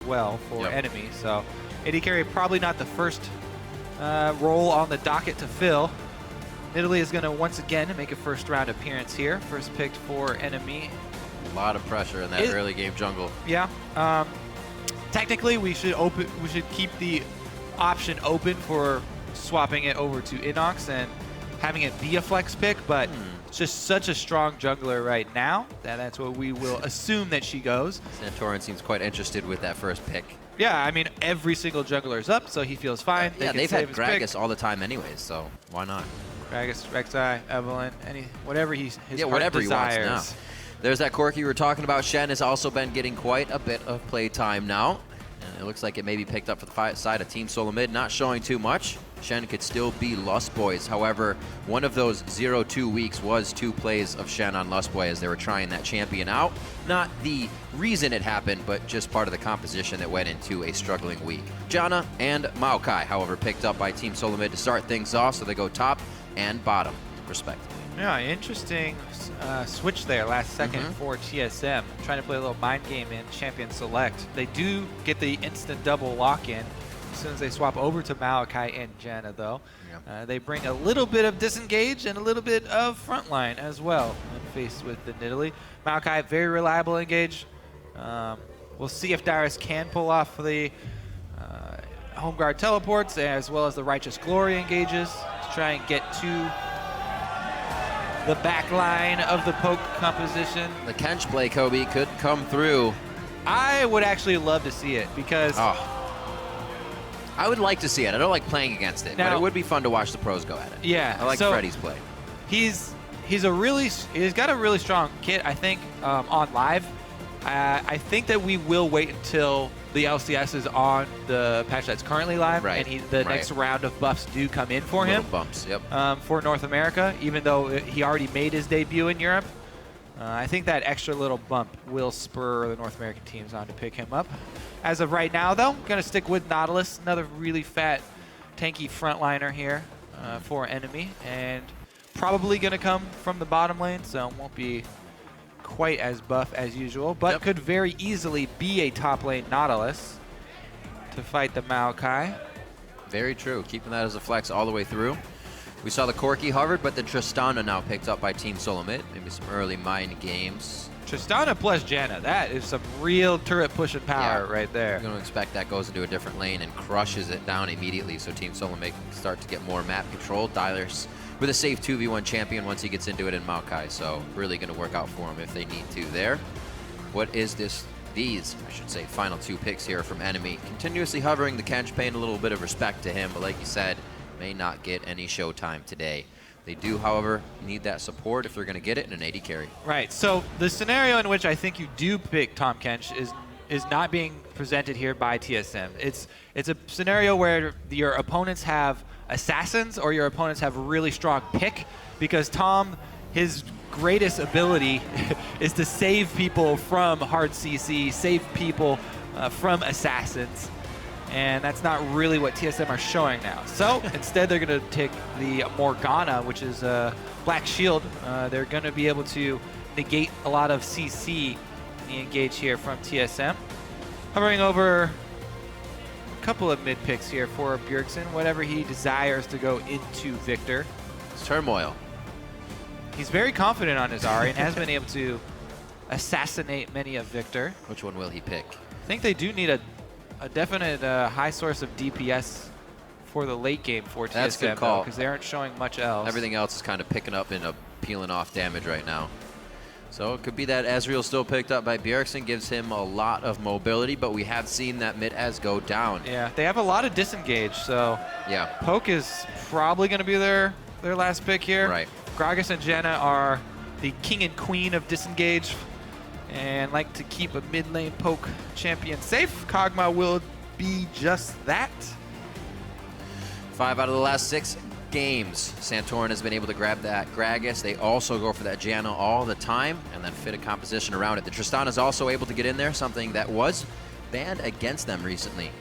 well for NME. So AD carry probably not the first role on the docket to fill. Italy is going to once again make a first round appearance here. First picked for NME. A lot of pressure in that early game jungle. Yeah. Technically, we should keep the option open for swapping it over to Inox and having it be a flex pick, but it's just such a strong jungler right now that that's what we will assume that she goes. Santorin seems quite interested with that first pick. Yeah, I mean, every single jungler is up, so he feels fine. Yeah, they've had Gragas all the time anyways, so why not? Gragas, Rek'Sai, Evelynn, whatever his whatever desires. He wants now. There's that Corki we were talking about. Shen has also been getting quite a bit of play time now. And it looks like it may be picked up for the side of Team Solomid, not showing too much. Shen could still be Lust Boys. However, one of those 0-2 weeks was 2 plays of Shen on Lust Boy as they were trying that champion out. Not the reason it happened, but just part of the composition that went into a struggling week. Janna and Maokai, however, picked up by Team Solomid to start things off, so they go top and bottom, respectively. Yeah, interesting switch there last second for TSM. Trying to play a little mind game in Champion Select. They do get the instant double lock-in as soon as they swap over to Maokai and Janna, though. They bring a little bit of disengage and a little bit of frontline as well when faced with the Nidalee. Maokai, very reliable engage. We'll see if Darius can pull off the home guard teleports as well as the Righteous Glory engages to try and get to the back line of the poke composition. The Kench play, Kobe, could come through. I would actually love to see it because... I would like to see it. I don't like playing against it, but it would be fun to watch the pros go at it. Yeah. I like Freddy's play. He's got a really strong kit, I think, on live. I think that we will wait until the LCS is on the patch that's currently live, and the next round of buffs do come in for him. Bumps, for North America, even though he already made his debut in Europe. I think that extra little bump will spur the North American teams on to pick him up. As of right now, though, going to stick with Nautilus, another really fat, tanky frontliner here for NME, and probably going to come from the bottom lane, so it won't be quite as buff as usual, but could very easily be a top lane Nautilus to fight the Maokai. Very true, keeping that as a flex all the way through. We saw the Corki hovered, but the Tristana now picked up by Team Solomid. Maybe some early mind games. Tristana plus Janna, that is some real turret pushing power right there. You're going to expect that goes into a different lane and crushes it down immediately, so Team Solomid can start to get more map control. Dylers with a safe 2v1 champion once he gets into it in Maokai, so really going to work out for him if they need to there. What is these, I should say, final 2 picks here from NME. Continuously hovering the Kench, paying a little bit of respect to him, but like you said, may not get any showtime today. They do, however, need that support if they're going to get it in an AD carry. Right, so the scenario in which I think you do pick Tahm Kench is not being presented here by TSM. It's a scenario where your opponents have assassins or your opponents have a really strong pick, because Tom, his greatest ability is to save people from hard CC, save people from assassins. And that's not really what TSM are showing now. So instead, they're going to take the Morgana, which is a black shield. They're going to be able to negate a lot of CC in the engage here from TSM. Hovering over a couple of mid picks here for Bjergsen, whatever he desires to go into Victor. It's Turmoil. He's very confident on his Ahri and has been able to assassinate many of Victor. Which one will he pick? I think they do need a definite high source of DPS for the late game for TSM. That's a good call, because they aren't showing much else. Everything else is kind of picking up and peeling off damage right now. So it could be that Ezreal still picked up by Bjergsen, gives him a lot of mobility, but we have seen that mid-Ez go down. Yeah, they have a lot of disengage, so Poke is probably going to be their last pick here. Right. Gragas and Janna are the king and queen of disengage, and like to keep a mid lane poke champion safe. Kog'Maw will be just that. 5 out of the last 6 games, Santorin has been able to grab that Gragas. They also go for that Janna all the time and then fit a composition around it. The Tristana is also able to get in there, something that was banned against them recently.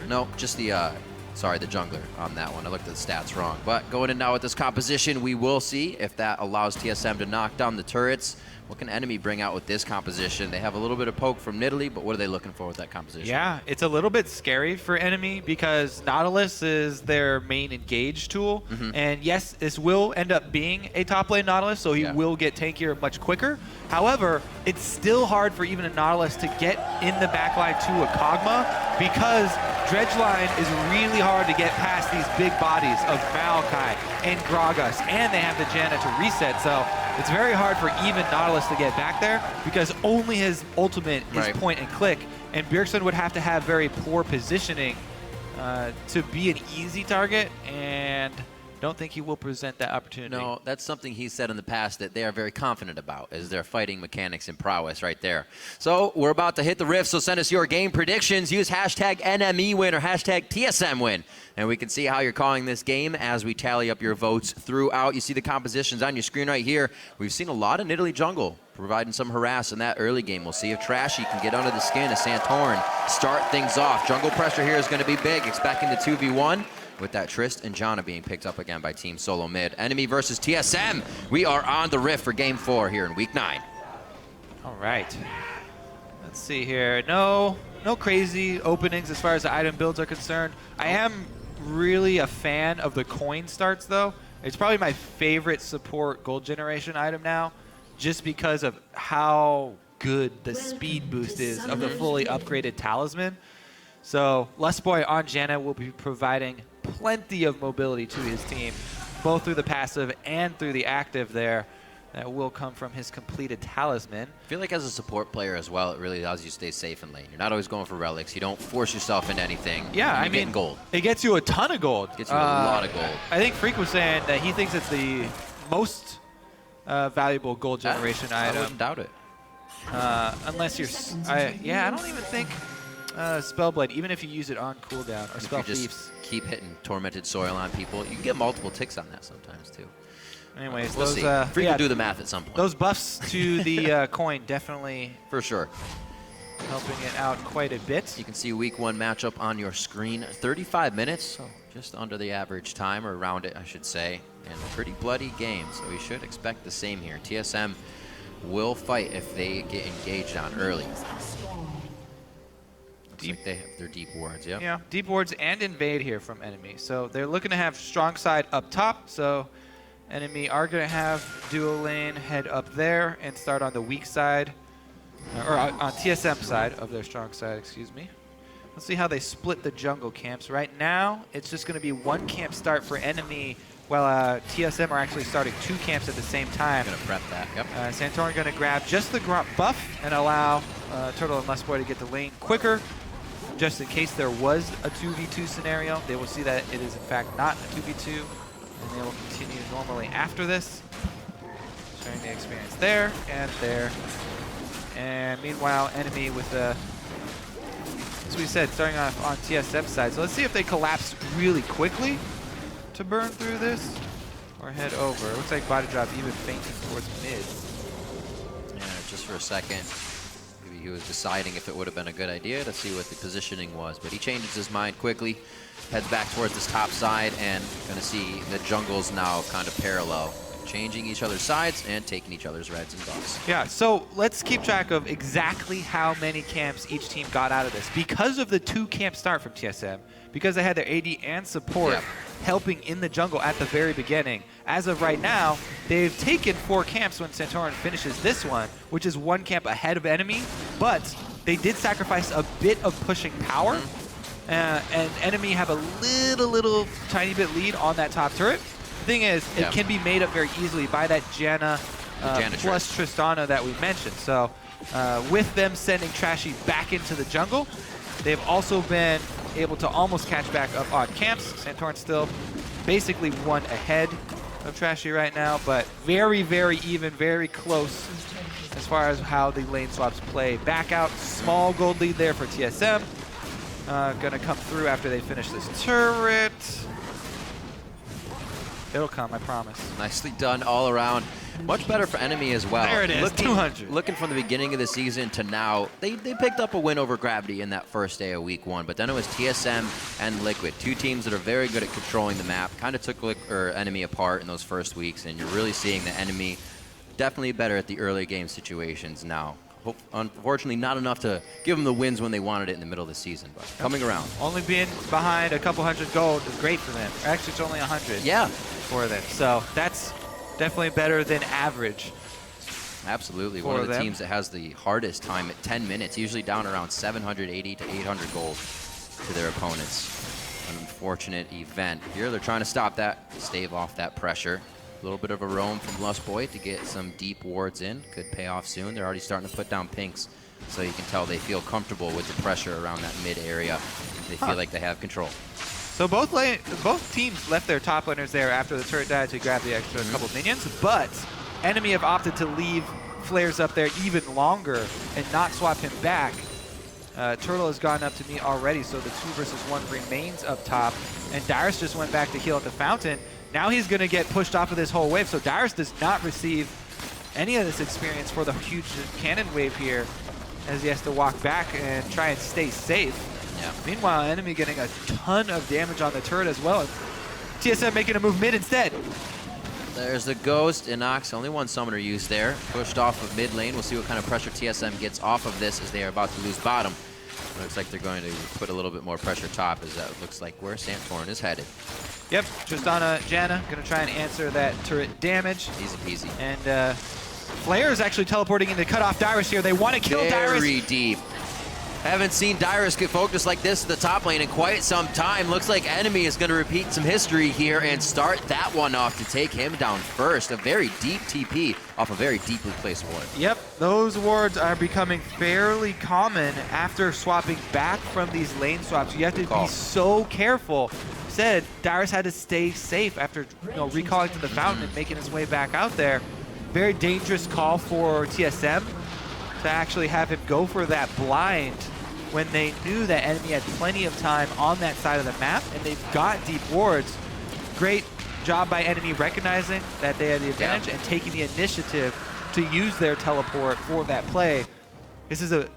No, just the Sorry, the jungler on that one. I looked at the stats wrong. But going in now with this composition, we will see if that allows TSM to knock down the turrets. What can NME bring out with this composition? They have a little bit of poke from Nidalee, but what are they looking for with that composition? Yeah, it's a little bit scary for NME because Nautilus is their main engage tool. And yes, this will end up being a top lane Nautilus, so he will get tankier much quicker. However, it's still hard for even a Nautilus to get in the backline to a Kog'Maw because Dredgeline is really hard to get past these big bodies of Maokai and Gragas, and they have the Janna to reset, so it's very hard for even Nautilus to get back there because only his ultimate is point and click, and Bjergsen would have to have very poor positioning to be an easy target, and don't think he will present that opportunity. No, that's something he said in the past that they are very confident about, is their fighting mechanics and prowess right there. So we're about to hit the riff, so send us your game predictions. Use hashtag NME win or hashtag TSM win. And we can see how you're calling this game as we tally up your votes throughout. You see the compositions on your screen right here. We've seen a lot of Nidalee jungle providing some harass in that early game. We'll see if Trashy can get under the skin of Santorin, start things off. Jungle pressure here is going to be big, expecting the 2v1. With that Trist and Janna being picked up again by Team Solomid. NME versus TSM. We are on the riff for Game 4 here in Week 9. All right. Let's see here. No crazy openings as far as the item builds are concerned. I am really a fan of the coin starts, though. It's probably my favorite support gold generation item now, just because of how good the speed boost is of the fully upgraded talisman. So Lustboy on Janna will be providing plenty of mobility to his team, both through the passive and through the active there. That will come from his completed talisman. I feel like as a support player as well, it really allows you to stay safe in lane. You're not always going for relics. You don't force yourself into anything. Yeah, I mean, gold. It gets you a ton of gold. It gets you a lot of gold. I think Freak was saying that he thinks it's the most valuable gold generation item. I wouldn't doubt it. Unless you're, I don't even think Spellblade, even if you use it on cooldown, or Spell Thieves. Just keep hitting Tormented Soil on people. You can get multiple ticks on that sometimes too. Anyways, we'll see. Freak will do the math at some point. Those buffs to the coin definitely for sure helping it out quite a bit. You can see Week 1 matchup on your screen. 35 minutes, so just under the average time, or around it, I should say. And a pretty bloody game, so we should expect the same here. TSM will fight if they get engaged on early. Looks like they have their deep wards, Yeah, deep wards and invade here from NME. So they're looking to have strong side up top, so NME are going to have dual lane head up there and start on the weak side, or on TSM side of their strong side, excuse me. Let's see how they split the jungle camps. Right now, it's just going to be one camp start for NME, while TSM are actually starting 2 camps at the same time. Going to prep that, Santorin going to grab just the buff and allow Turtle and Lustboy to get the lane quicker, just in case there was a 2v2 scenario. They will see that it is in fact not a 2v2. And they will continue normally after this, sharing the experience there and there. And meanwhile, NME with the, as we said, starting off on TSM side. So let's see if they collapse really quickly to burn through this or head over. It looks like Body Drop even fainting towards mid. Yeah, just for a second. Maybe he was deciding if it would have been a good idea to see what the positioning was, but he changes his mind quickly. Heads back towards this top side, and going to see the jungles now kind of parallel, changing each other's sides and taking each other's reds and buffs. Yeah, so let's keep track of exactly how many camps each team got out of this. Because of the 2 camp start from TSM, because they had their AD and support helping in the jungle at the very beginning, as of right now, they've taken 4 camps when Santorin finishes this one, which is 1 camp ahead of NME, but they did sacrifice a bit of pushing power. And NME have a little tiny bit lead on that top turret. The thing is, it can be made up very easily by that Janna plus Tristana that we mentioned. So with them sending Trashy back into the jungle, they've also been able to almost catch back up on camps. Santorin still basically 1 ahead of Trashy right now, but very even, very close as far as how the lane swaps play. Back out, small gold lead there for TSM. Gonna come through after they finish this turret. It'll come, I promise. Nicely done all around. Much better for NME as well. There it is, 200. Looking from the beginning of the season to now, they picked up a win over Gravity in that first day of week 1, but then it was TSM and Liquid, 2 teams that are very good at controlling the map, kind of took NME apart in those first weeks, and you're really seeing the NME definitely better at the early game situations now. Unfortunately, not enough to give them the wins when they wanted it in the middle of the season, but coming around. Only being behind a couple hundred gold is great for them. Actually, it's only 100 for them. So that's definitely better than average. Absolutely. One of the teams that has the hardest time at 10 minutes, usually down around 780 to 800 gold to their opponents. An unfortunate event. Here they're trying to stop that, stave off that pressure. A little bit of a roam from Lustboy to get some deep wards in. Could pay off soon. They're already starting to put down pinks, so you can tell they feel comfortable with the pressure around that mid area. They feel like they have control. So both teams left their top laners there after the turret died to grab the extra couple minions, but NME have opted to leave flares up there even longer and not swap him back. Turtle has gone up to meet already, so the 2 versus 1 remains up top, and Dyrus just went back to heal at the fountain. Now he's going to get pushed off of this whole wave, so Dyrus does not receive any of this experience for the huge cannon wave here, as he has to walk back and try and stay safe. Yeah. Meanwhile, enemy getting a ton of damage on the turret as well. TSM making a move mid instead. There's the Ghost. Inox, only one summoner used there. Pushed off of mid lane. We'll see what kind of pressure TSM gets off of this as they are about to lose bottom. Looks like they're going to put a little bit more pressure top, as that looks like where Santorin is headed. Yep, Tristana, Janna going to try and answer that turret damage. Easy peasy. And Flare is actually teleporting in to cut off Dyrus here. They want to kill Dyrus. Very deep. Haven't seen Dyrus get focused like this at the top lane in quite some time. Looks like NME is going to repeat some history here and start that one off to take him down first. A very deep TP off a very deeply placed ward. Yep, those wards are becoming fairly common after swapping back from these lane swaps. You have to be so careful. Said Dyrus had to stay safe after recalling to the fountain and making his way back out there. Very dangerous call for TSM to actually have him go for that blind when they knew that enemy had plenty of time on that side of the map, and they've got deep wards. Great job by enemy recognizing that they had the advantage and taking the initiative to use their teleport for that play. It's a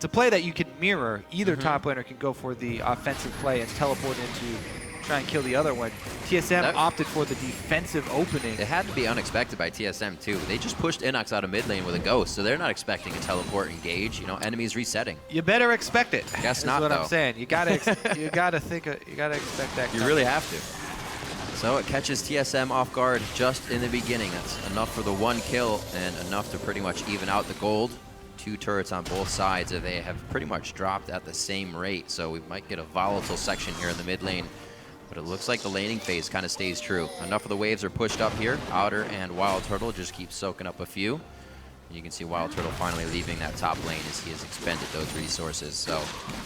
play that you can mirror. Either top laner can go for the offensive play and teleport into try and kill the other one. TSM opted for the defensive opening. It had to be unexpected by TSM too. They just pushed Inox out of mid lane with a Ghost, so they're not expecting a teleport engage. Enemies resetting. You better expect it. Guess not, what though. I'm saying. You gotta expect that. You really have to. So it catches TSM off guard just in the beginning. That's enough for the 1 kill and enough to pretty much even out the gold. 2 turrets on both sides, and they have pretty much dropped at the same rate. So we might get a volatile section here in the mid lane. But it looks like the laning phase kind of stays true. Enough of the waves are pushed up here. Outer and Wild Turtle just keep soaking up a few. And you can see Wild Turtle finally leaving that top lane as he has expended those resources. So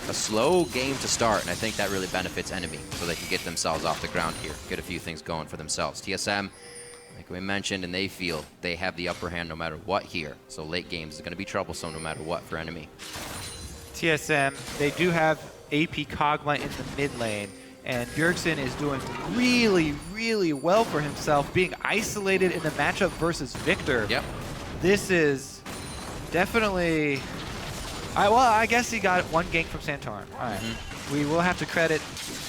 a slow game to start, and I think that really benefits enemy, so they can get themselves off the ground here, get a few things going for themselves. TSM, like we mentioned, and they feel they have the upper hand no matter what here. So late games is going to be troublesome no matter what for enemy. TSM, they do have AP Kog'Maw in the mid lane. And Bjergsen is doing really, really well for himself, being isolated in the matchup versus Victor. Yep. This is definitely... well, I guess he got 1 gank from Santorin. All right. We will have to credit...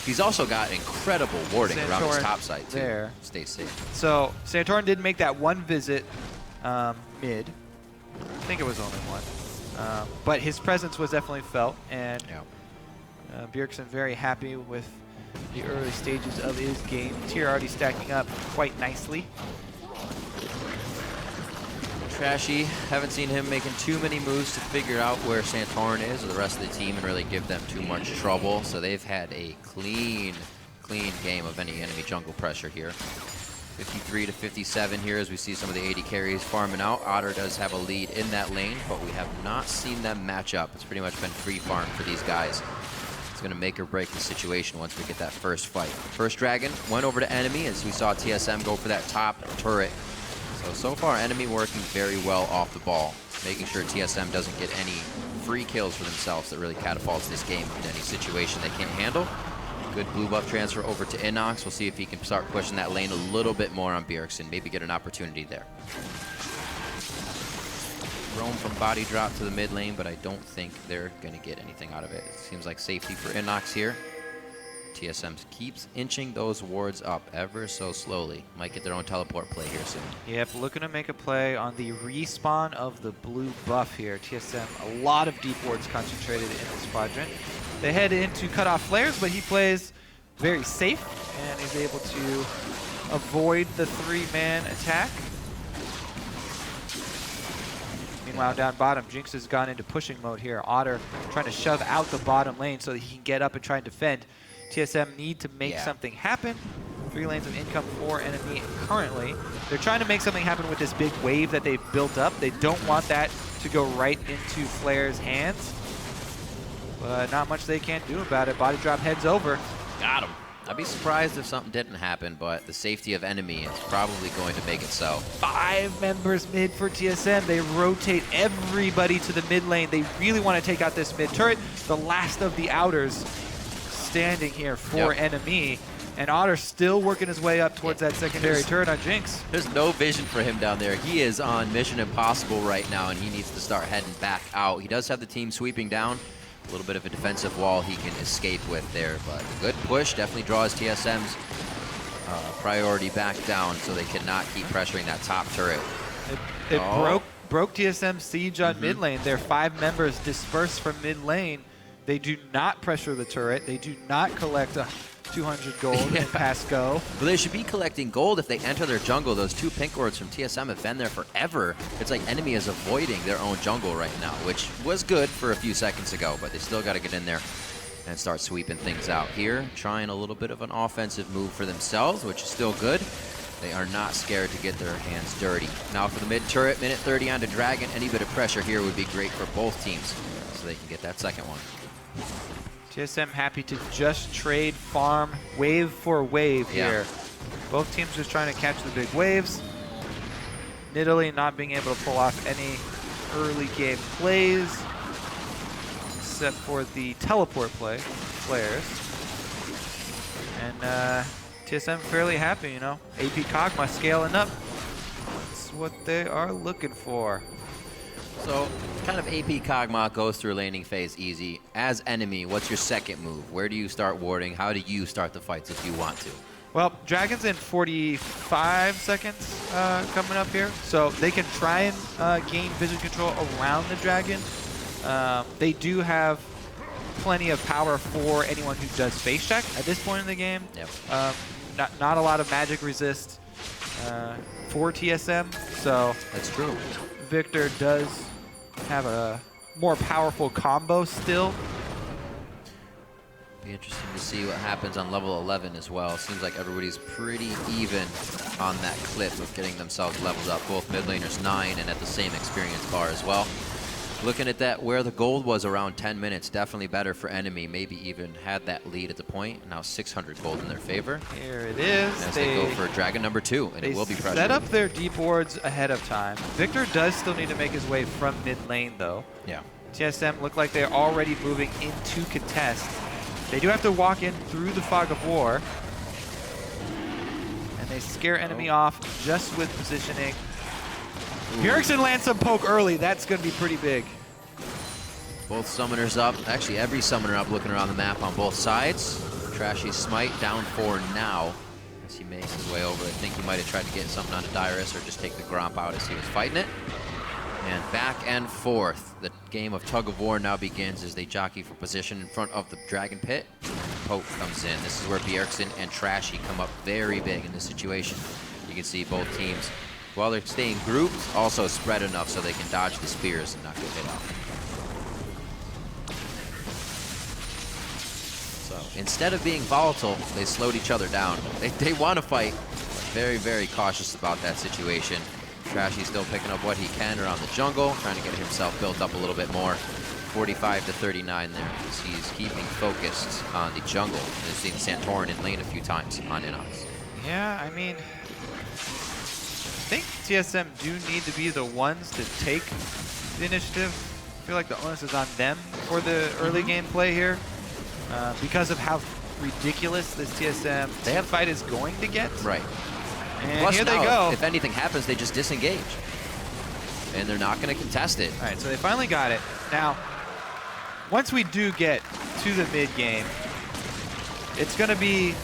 He's also got incredible warding Santorin around his top side, too. There. Stay safe. So Santorin did make that 1 visit mid. I think it was only 1. But his presence was definitely felt, and Bjergsen very happy with the early stages of his game. Tier already stacking up quite nicely. Trashy, haven't seen him making too many moves to figure out where Santorin is or the rest of the team and really give them too much trouble. So they've had a clean game of any enemy jungle pressure here. 53 to 57 here as we see some of the AD carries farming out. Otter does have a lead in that lane, but we have not seen them match up. It's pretty much been free farm for these guys. It's going to make or break the situation once we get that first fight. First Dragon went over to enemy as we saw TSM go for that top turret. So far enemy working very well off the ball, making sure TSM doesn't get any free kills for themselves that really catapults this game into any situation they can't handle. Good blue buff transfer over to Inox. We'll see if he can start pushing that lane a little bit more on Bjergsen, maybe get an opportunity there. roam from body drop to the mid lane, but I don't think they're going to get anything out of it. It seems like safety for Inox here. TSM keeps inching those wards up ever so slowly. Might get their own teleport play here soon. Yep, looking to make a play on the respawn of the blue buff here. TSM, a lot of deep wards concentrated in this quadrant. They head in to cut off flares, but he plays very safe and is able to avoid the 3-man attack. Meanwhile, down bottom, Jinx has gone into pushing mode here. Otter trying to shove out the bottom lane so that he can get up and try and defend. TSM need to make something happen. 3 lanes of income for NME currently. They're trying to make something happen with this big wave that they've built up. They don't want that to go right into Flair's hands. But not much they can do about it. Body drop heads over. Got him. I'd be surprised if something didn't happen, but the safety of NME is probably going to make it so. 5 members mid for TSM. They rotate everybody to the mid lane. They really want to take out this mid turret. The last of the outers standing here for NME. And Otter still working his way up towards that secondary turret on Jinx. There's no vision for him down there. He is on Mission Impossible right now, and he needs to start heading back out. He does have the team sweeping down. A little bit of a defensive wall he can escape with there, but a good push definitely draws TSM's priority back down, so they cannot keep pressuring that top turret. It broke TSM's siege on mid lane. Their 5 members dispersed from mid lane. They do not pressure the turret. They do not collect a 200 gold and pass go. Well, they should be collecting gold if they enter their jungle. Those 2 pink wards from TSM have been there forever. It's like enemy is avoiding their own jungle right now, which was good for a few seconds ago, but they still got to get in there and start sweeping things out here. Trying a little bit of an offensive move for themselves, which is still good. They are not scared to get their hands dirty. Now for the mid turret, minute 30 onto Dragon. Any bit of pressure here would be great for both teams, so they can get that second one. TSM happy to just trade farm wave for wave here. Both teams just trying to catch the big waves. Nidalee not being able to pull off any early game plays, except for the teleport play, flares. And TSM fairly happy, you know. AP Kog'Maw scaling up. That's what they are looking for. So, kind of AP Kog'Maw goes through laning phase easy. As NME, what's your second move? Where do you start warding? How do you start the fights if you want to? Well, Dragon's in 45 seconds coming up here, so they can try and gain vision control around the Dragon. They do have plenty of power for anyone who does face check at this point in the game. Not a lot of magic resist for TSM, so that's true. Victor does have a more powerful combo still. Be interesting to see what happens on level 11 as well. Seems like everybody's pretty even on that clip of getting themselves leveled up. Both mid laners 9 and at the same experience bar as well. Looking at that, where the gold was around 10 minutes, definitely better for NME. Maybe even had that lead at the point. Now 600 gold in their favor. Here it is. As they go for Dragon number 2, and it will be pressured. Set up their deep wards ahead of time. Victor does still need to make his way from mid lane, though. Yeah. TSM look like they're already moving into contest. They do have to walk in through the fog of war. And they scare enemy off just with positioning. Bjergsen lands some poke early. That's going to be pretty big. Both summoners up. Actually, every summoner up looking around the map on both sides. Trashy Smite down for now as he makes his way over. I think he might have tried to get something onto Dyrus or just take the Gromp out as he was fighting it. And back and forth. The game of tug of war now begins as they jockey for position in front of the Dragon Pit. Poke comes in. This is where Bjergsen and Trashy come up very big in this situation. You can see both teams, while they're staying grouped, also spread enough so they can dodge the spears and not get hit off. So instead of being volatile, they slowed each other down. They want to fight, but very, very cautious about that situation. Trashy still picking up what he can around the jungle, trying to get himself built up a little bit more. 45 to 39 there as he's keeping focused on the jungle. We've seen Santorin in lane a few times on Inox. Yeah, I mean, I think TSM do need to be the ones to take the initiative. I feel like the onus is on them for the early game play here because of how ridiculous this TSM fight is going to get. Right. And plus here now, they go. If anything happens, they just disengage. and they're not going to contest it. All right, so they finally got it. Now, once we do get to the mid game, it's going to be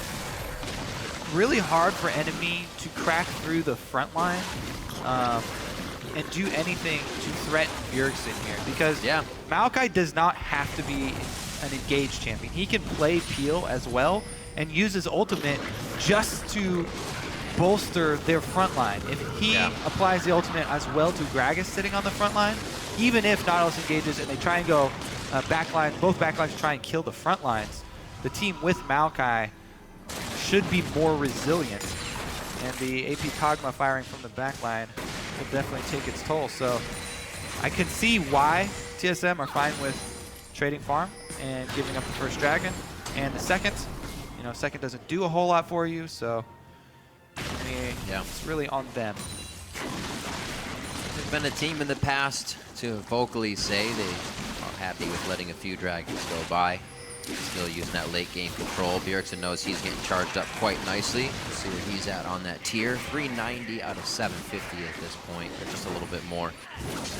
really hard for NME to crack through the front line and do anything to threaten Bjergsen here, because Maokai does not have to be an engaged champion. He can play Peel as well and use his ultimate just to bolster their front line. If he applies the ultimate as well to Gragas sitting on the front line, even if Nautilus engages and they try and go backline, both backlines try and kill the front lines, the team with Maokai should be more resilient. And the AP Kog'Maw firing from the backline will definitely take its toll. So I can see why TSM are fine with trading farm and giving up the first dragon. And the second, you know, second doesn't do a whole lot for you, so I mean, it's really on them. There's been a team in the past to vocally say they are happy with letting a few dragons go by. Still using that late game control. Bjergsen knows he's getting charged up quite nicely. Let's see where he's at on that tier. 390 out of 750 at this point, or just a little bit more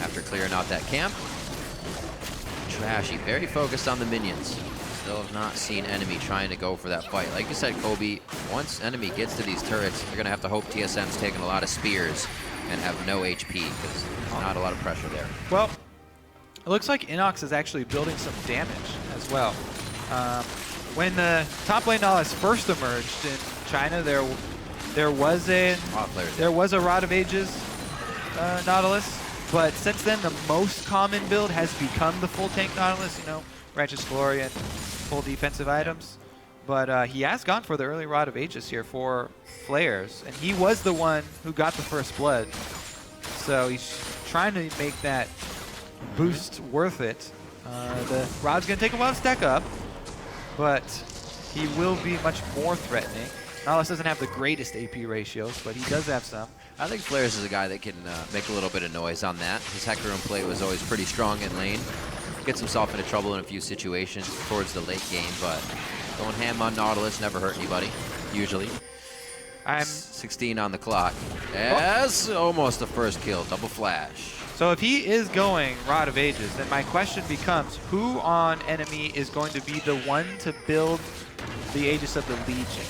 after clearing out that camp. Trashy, very focused on the minions. Still have not seen NME trying to go for that fight. Like you said, Kobe, once NME gets to these turrets, they're going to have to hope TSM's taking a lot of spears and have no HP, because there's not a lot of pressure there. Well, it looks like Inox is actually building some damage as well. When the top lane Nautilus first emerged in China, there was a Rod of Ages Nautilus, but since then the most common build has become the full tank Nautilus. You know, Righteous Glory and full defensive items. But he has gone for the early Rod of Ages here for Flares, and he was the one who got the first blood. So he's trying to make that boost worth it. The Rod's going to take a while to stack up, but he will be much more threatening. Nautilus doesn't have the greatest AP ratios, but he does have some. I think Flares is a guy that can make a little bit of noise on that. His Hecarim play was always pretty strong in lane. Gets himself into trouble in a few situations towards the late game, but going ham on Nautilus never hurt anybody, usually. I'm 16 on the clock. Yes, almost the first kill, double flash. So if he is going Rod of Ages, then my question becomes, who on NME is going to be the one to build the Aegis of the Legion?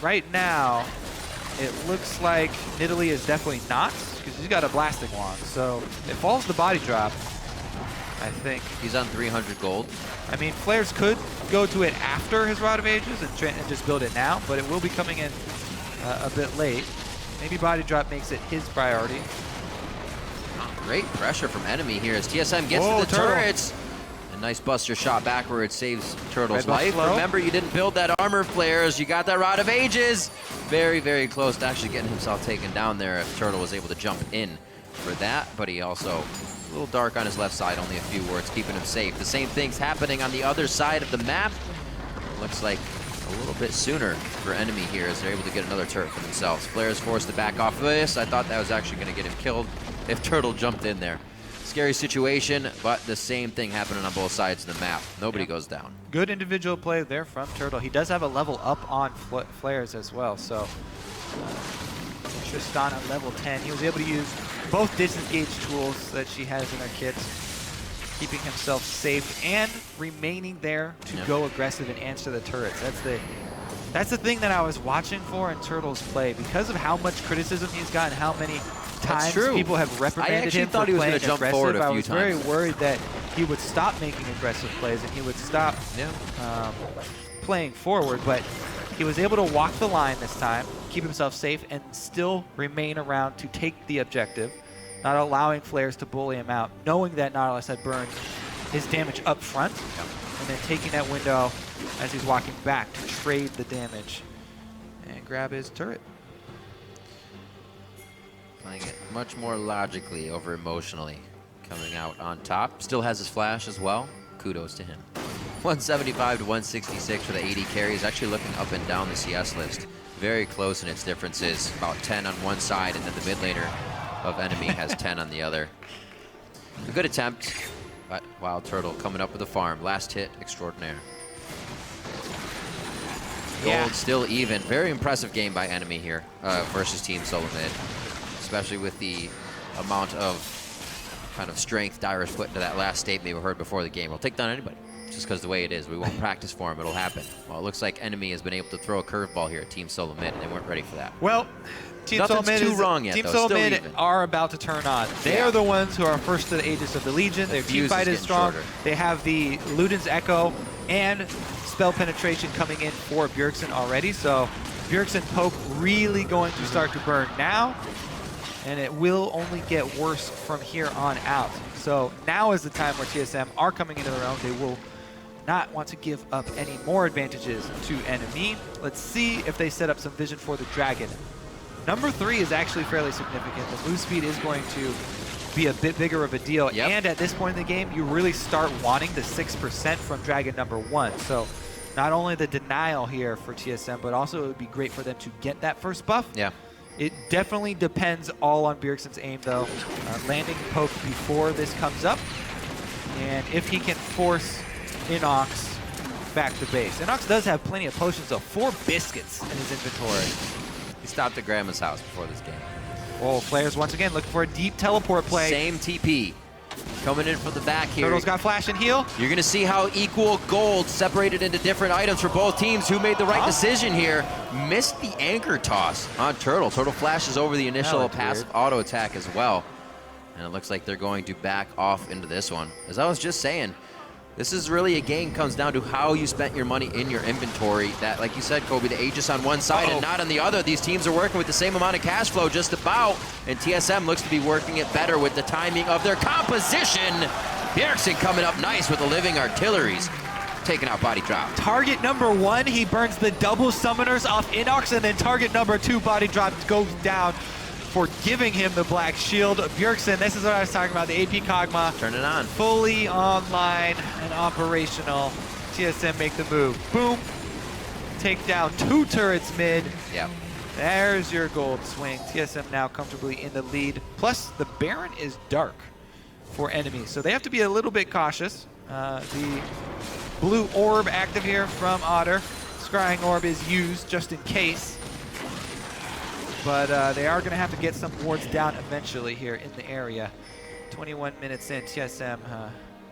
Right now, it looks like Nidalee is definitely not, because he's got a blasting wand. So it falls the body drop, I think. He's on 300 gold. I mean, Flares could go to it after his Rod of Ages and just build it now, but it will be coming in a bit late. Maybe body drop makes it his priority. Great pressure from NME here as TSM gets to the turrets. A nice buster shot backwards saves Turtle's life. Remember, you didn't build that armor, Flares. You got that Rod of Ages. Very, very close to actually getting himself taken down there if Turtle was able to jump in for that. But he also, a little dark on his left side, only a few wards, keeping him safe. The same thing's happening on the other side of the map. Looks like a little bit sooner for NME here as they're able to get another turret for themselves. Flares forced to back off of this. I thought that was actually going to get him killed if Turtle jumped in there. Scary situation, but the same thing happening on both sides of the map. Nobody goes down. Good individual play there from Turtle. He does have a level up on Flares as well, so Tristan at level 10. He was able to use both disengage tools that she has in her kits, keeping himself safe and remaining there to go aggressive and answer the turrets. That's the thing that I was watching for in Turtle's play. Because of how much criticism he's gotten, how many times people have reprimanded him for playing aggressive, I was very worried that he would stop making aggressive plays and he would stop playing forward, but he was able to walk the line this time, keep himself safe, and still remain around to take the objective, not allowing Flares to bully him out, knowing that Nautilus had burned his damage up front, and then taking that window as he's walking back to trade the damage and grab his turret. Playing it much more logically over emotionally. Coming out on top. Still has his flash as well. Kudos to him. 175 to 166 for the 80 carry. Is actually looking up and down the CS list. Very close in its differences. About 10 on one side, and then the mid laner of NME has 10 on the other. A good attempt, but Wild Turtle coming up with a farm. Last hit extraordinaire. Gold still even. Very impressive game by NME here versus Team Solomid. Especially with the amount of kind of strength Dyrus put into that last statement we heard before the game. We'll take down anybody. Just because the way it is. We won't practice for him. It'll happen. Well, it looks like NME has been able to throw a curveball here at Team Solomid, and they weren't ready for that. Well, Team Solomid are about to turn on. They are the ones who are first to the Aegis of the Legion. Their team fight is strong. They have the Luden's Echo and spell penetration coming in for Bjergsen already. So Bjergsen Poke really going to start to burn now, and it will only get worse from here on out. So now is the time where TSM are coming into their own. They will not want to give up any more advantages to NME. Let's see if they set up some vision for the Dragon. Number 3 is actually fairly significant. The move speed is going to be a bit bigger of a deal. Yep. And at this point in the game, you really start wanting the 6% from Dragon number 1. So not only the denial here for TSM, but also it would be great for them to get that first buff. Yeah. It definitely depends all on Bjergsen's aim, though. Landing Poke before this comes up. And if he can force Inox back to base. Inox does have plenty of potions, though. 4 biscuits in his inventory. He stopped at Grandma's house before this game. Oh, players once again looking for a deep teleport play. Same TP. Coming in from the back here. Turtle's got flash and heal. You're going to see how equal gold separated into different items for both teams. Who made the right decision here? Missed the anchor toss on Turtle. Turtle flashes over the initial passive auto attack as well. And it looks like they're going to back off into this one. As I was just saying, this is really a game comes down to how you spent your money in your inventory. That, like you said, Kobe, the Aegis on one side and not on the other. These teams are working with the same amount of cash flow just about, and TSM looks to be working it better with the timing of their composition. Bjergsen coming up nice with the living artilleries. Taking out body drop. Target number 1, he burns the double summoners off Inox, and then target number 2, body drop, goes down for giving him the black shield. Bjergsen, this is what I was talking about, the AP Kog'Maw. Turn it on. Fully online and operational. TSM make the move. Boom. Take down 2 turrets mid. Yep. There's your gold swing. TSM now comfortably in the lead. Plus, the Baron is dark for enemies, so they have to be a little bit cautious. The blue orb active here from Otter. Scrying orb is used just in case. But they are going to have to get some wards down eventually here in the area. 21 minutes in, TSM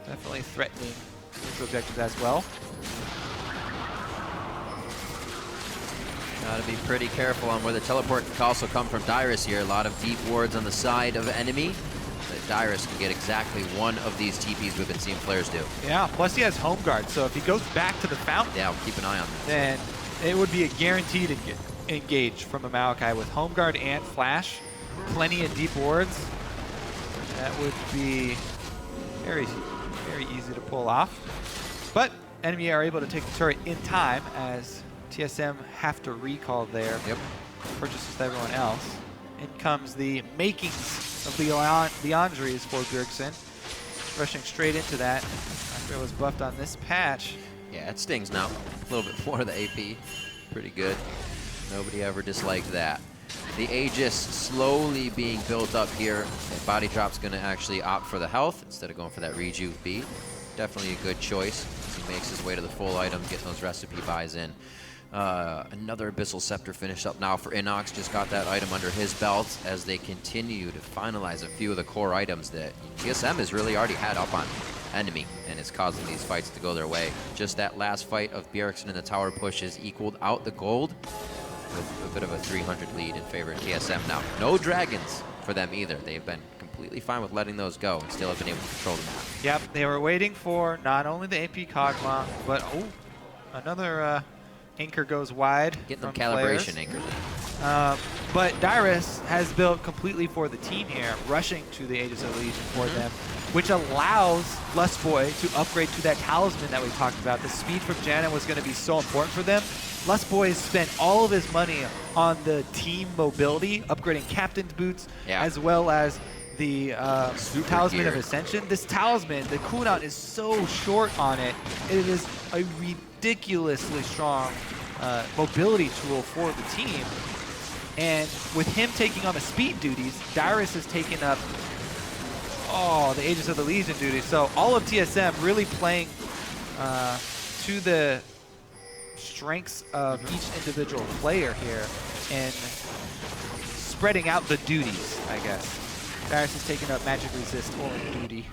definitely threatening neutral objectives as well. Got to be pretty careful on where the teleport can also come from Dyrus here. A lot of deep wards on the side of enemy. But Dyrus can get exactly one of these TPs we've been seeing players do. Yeah, plus he has home guard, so if he goes back to the fountain, yeah, we'll keep an eye on that. Then it would be a guaranteed engage from a Maokai with home guard and flash. Plenty of deep wards. That would be very, very easy to pull off. But enemy are able to take the turret in time as TSM have to recall there. Yep. Purchases with everyone else. In comes the makings of the Leandries for Bjergsen. Rushing straight into that after it was buffed on this patch. Yeah, it stings now. A little bit more of the AP. Pretty good. Nobody ever disliked that. The Aegis slowly being built up here. Body Drop's going to actually opt for the health instead of going for that Rejuve B. Definitely a good choice as he makes his way to the full item, getting those recipe buys in. Another Abyssal Scepter finished up now for Inox. Just got that item under his belt as they continue to finalize a few of the core items that TSM has really already had up on enemy, and it's causing these fights to go their way. Just that last fight of Bjergsen in the tower pushes equaled out the gold with a bit of a 300 lead in favor of TSM now. No dragons for them either. They've been completely fine with letting those go and still have been able to control the map. Yep, they were waiting for not only the AP Kog'Maw, but another anchor goes wide. Getting them calibration players. anchors. But Dyrus has built completely for the team here, rushing to the Aegis of the Legion for them, which allows Lustboy to upgrade to that talisman that we talked about. The speed from Janna was going to be so important for them. Lustboy has spent all of his money on the team mobility, upgrading captain's boots, as well as the Talisman of Ascension. This talisman, the cooldown is so short on it. It is a ridiculously strong mobility tool for the team. And with him taking on the speed duties, Dyrus has taken up the Aegis of the Legion duties. So all of TSM really playing to the strengths of each individual player here and spreading out the duties, I guess. Darius is taking up magic resist on duty.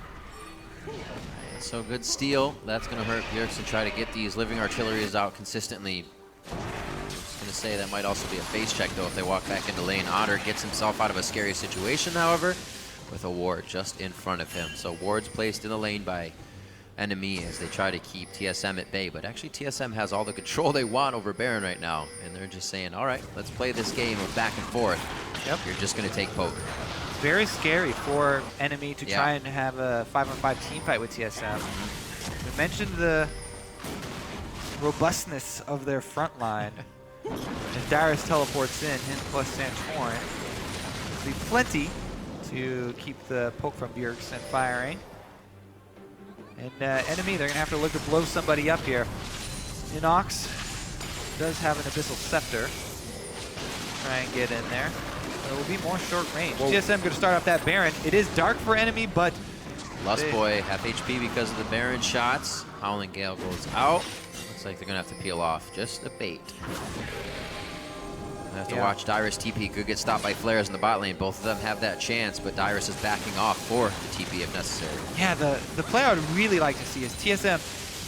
So good steal. That's going to hurt Bjergsen. Try to get these living artilleries out consistently. I was going to say that might also be a face check, though, if they walk back into lane. Otter gets himself out of a scary situation, however, with a ward just in front of him. So wards placed in the lane by NME as they try to keep TSM at bay. But actually, TSM has all the control they want over Baron right now. And they're just saying, all right, let's play this game of back and forth. Yep. You're just going to take poke. Very scary for NME to try and have a 5-on-5 team fight with TSM. We mentioned the robustness of their front line. If Darius teleports in, him plus Santorin, there'll be plenty to keep the poke from Bjergsen firing. And NME, they're going to have to look to blow somebody up here. Inox does have an Abyssal Scepter. Try and get in there. It will be more short range. Whoa. TSM going to start off that Baron. It is dark for NME, but Lustboy half HP because of the Baron shots. Howling Gale goes out. Looks like they're going to have to peel off just a bait. I have to watch Dyrus TP. Could get stopped by flares in the bot lane. Both of them have that chance, but Dyrus is backing off for the TP if necessary. Yeah, the play I would really like to see is TSM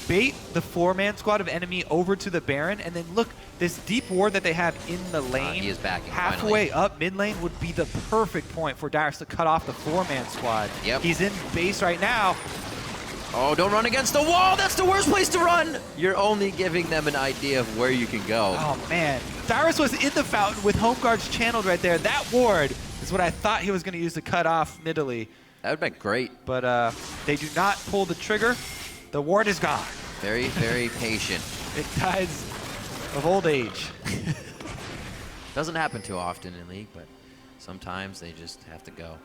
bait the 4-man squad of NME over to the Baron, and then look, this deep ward that they have in the lane, he is backing, halfway up mid lane would be the perfect point for Darius to cut off the 4-man squad. Yep. He's in base right now. Oh, don't run against the wall. That's the worst place to run. You're only giving them an idea of where you can go. Oh, man. Darius was in the fountain with home guards channeled right there. That ward is what I thought he was going to use to cut off middly. That would have been great. But they do not pull the trigger. The ward is gone. Very, very patient. It dies of old age. Doesn't happen too often in League, but sometimes they just have to go.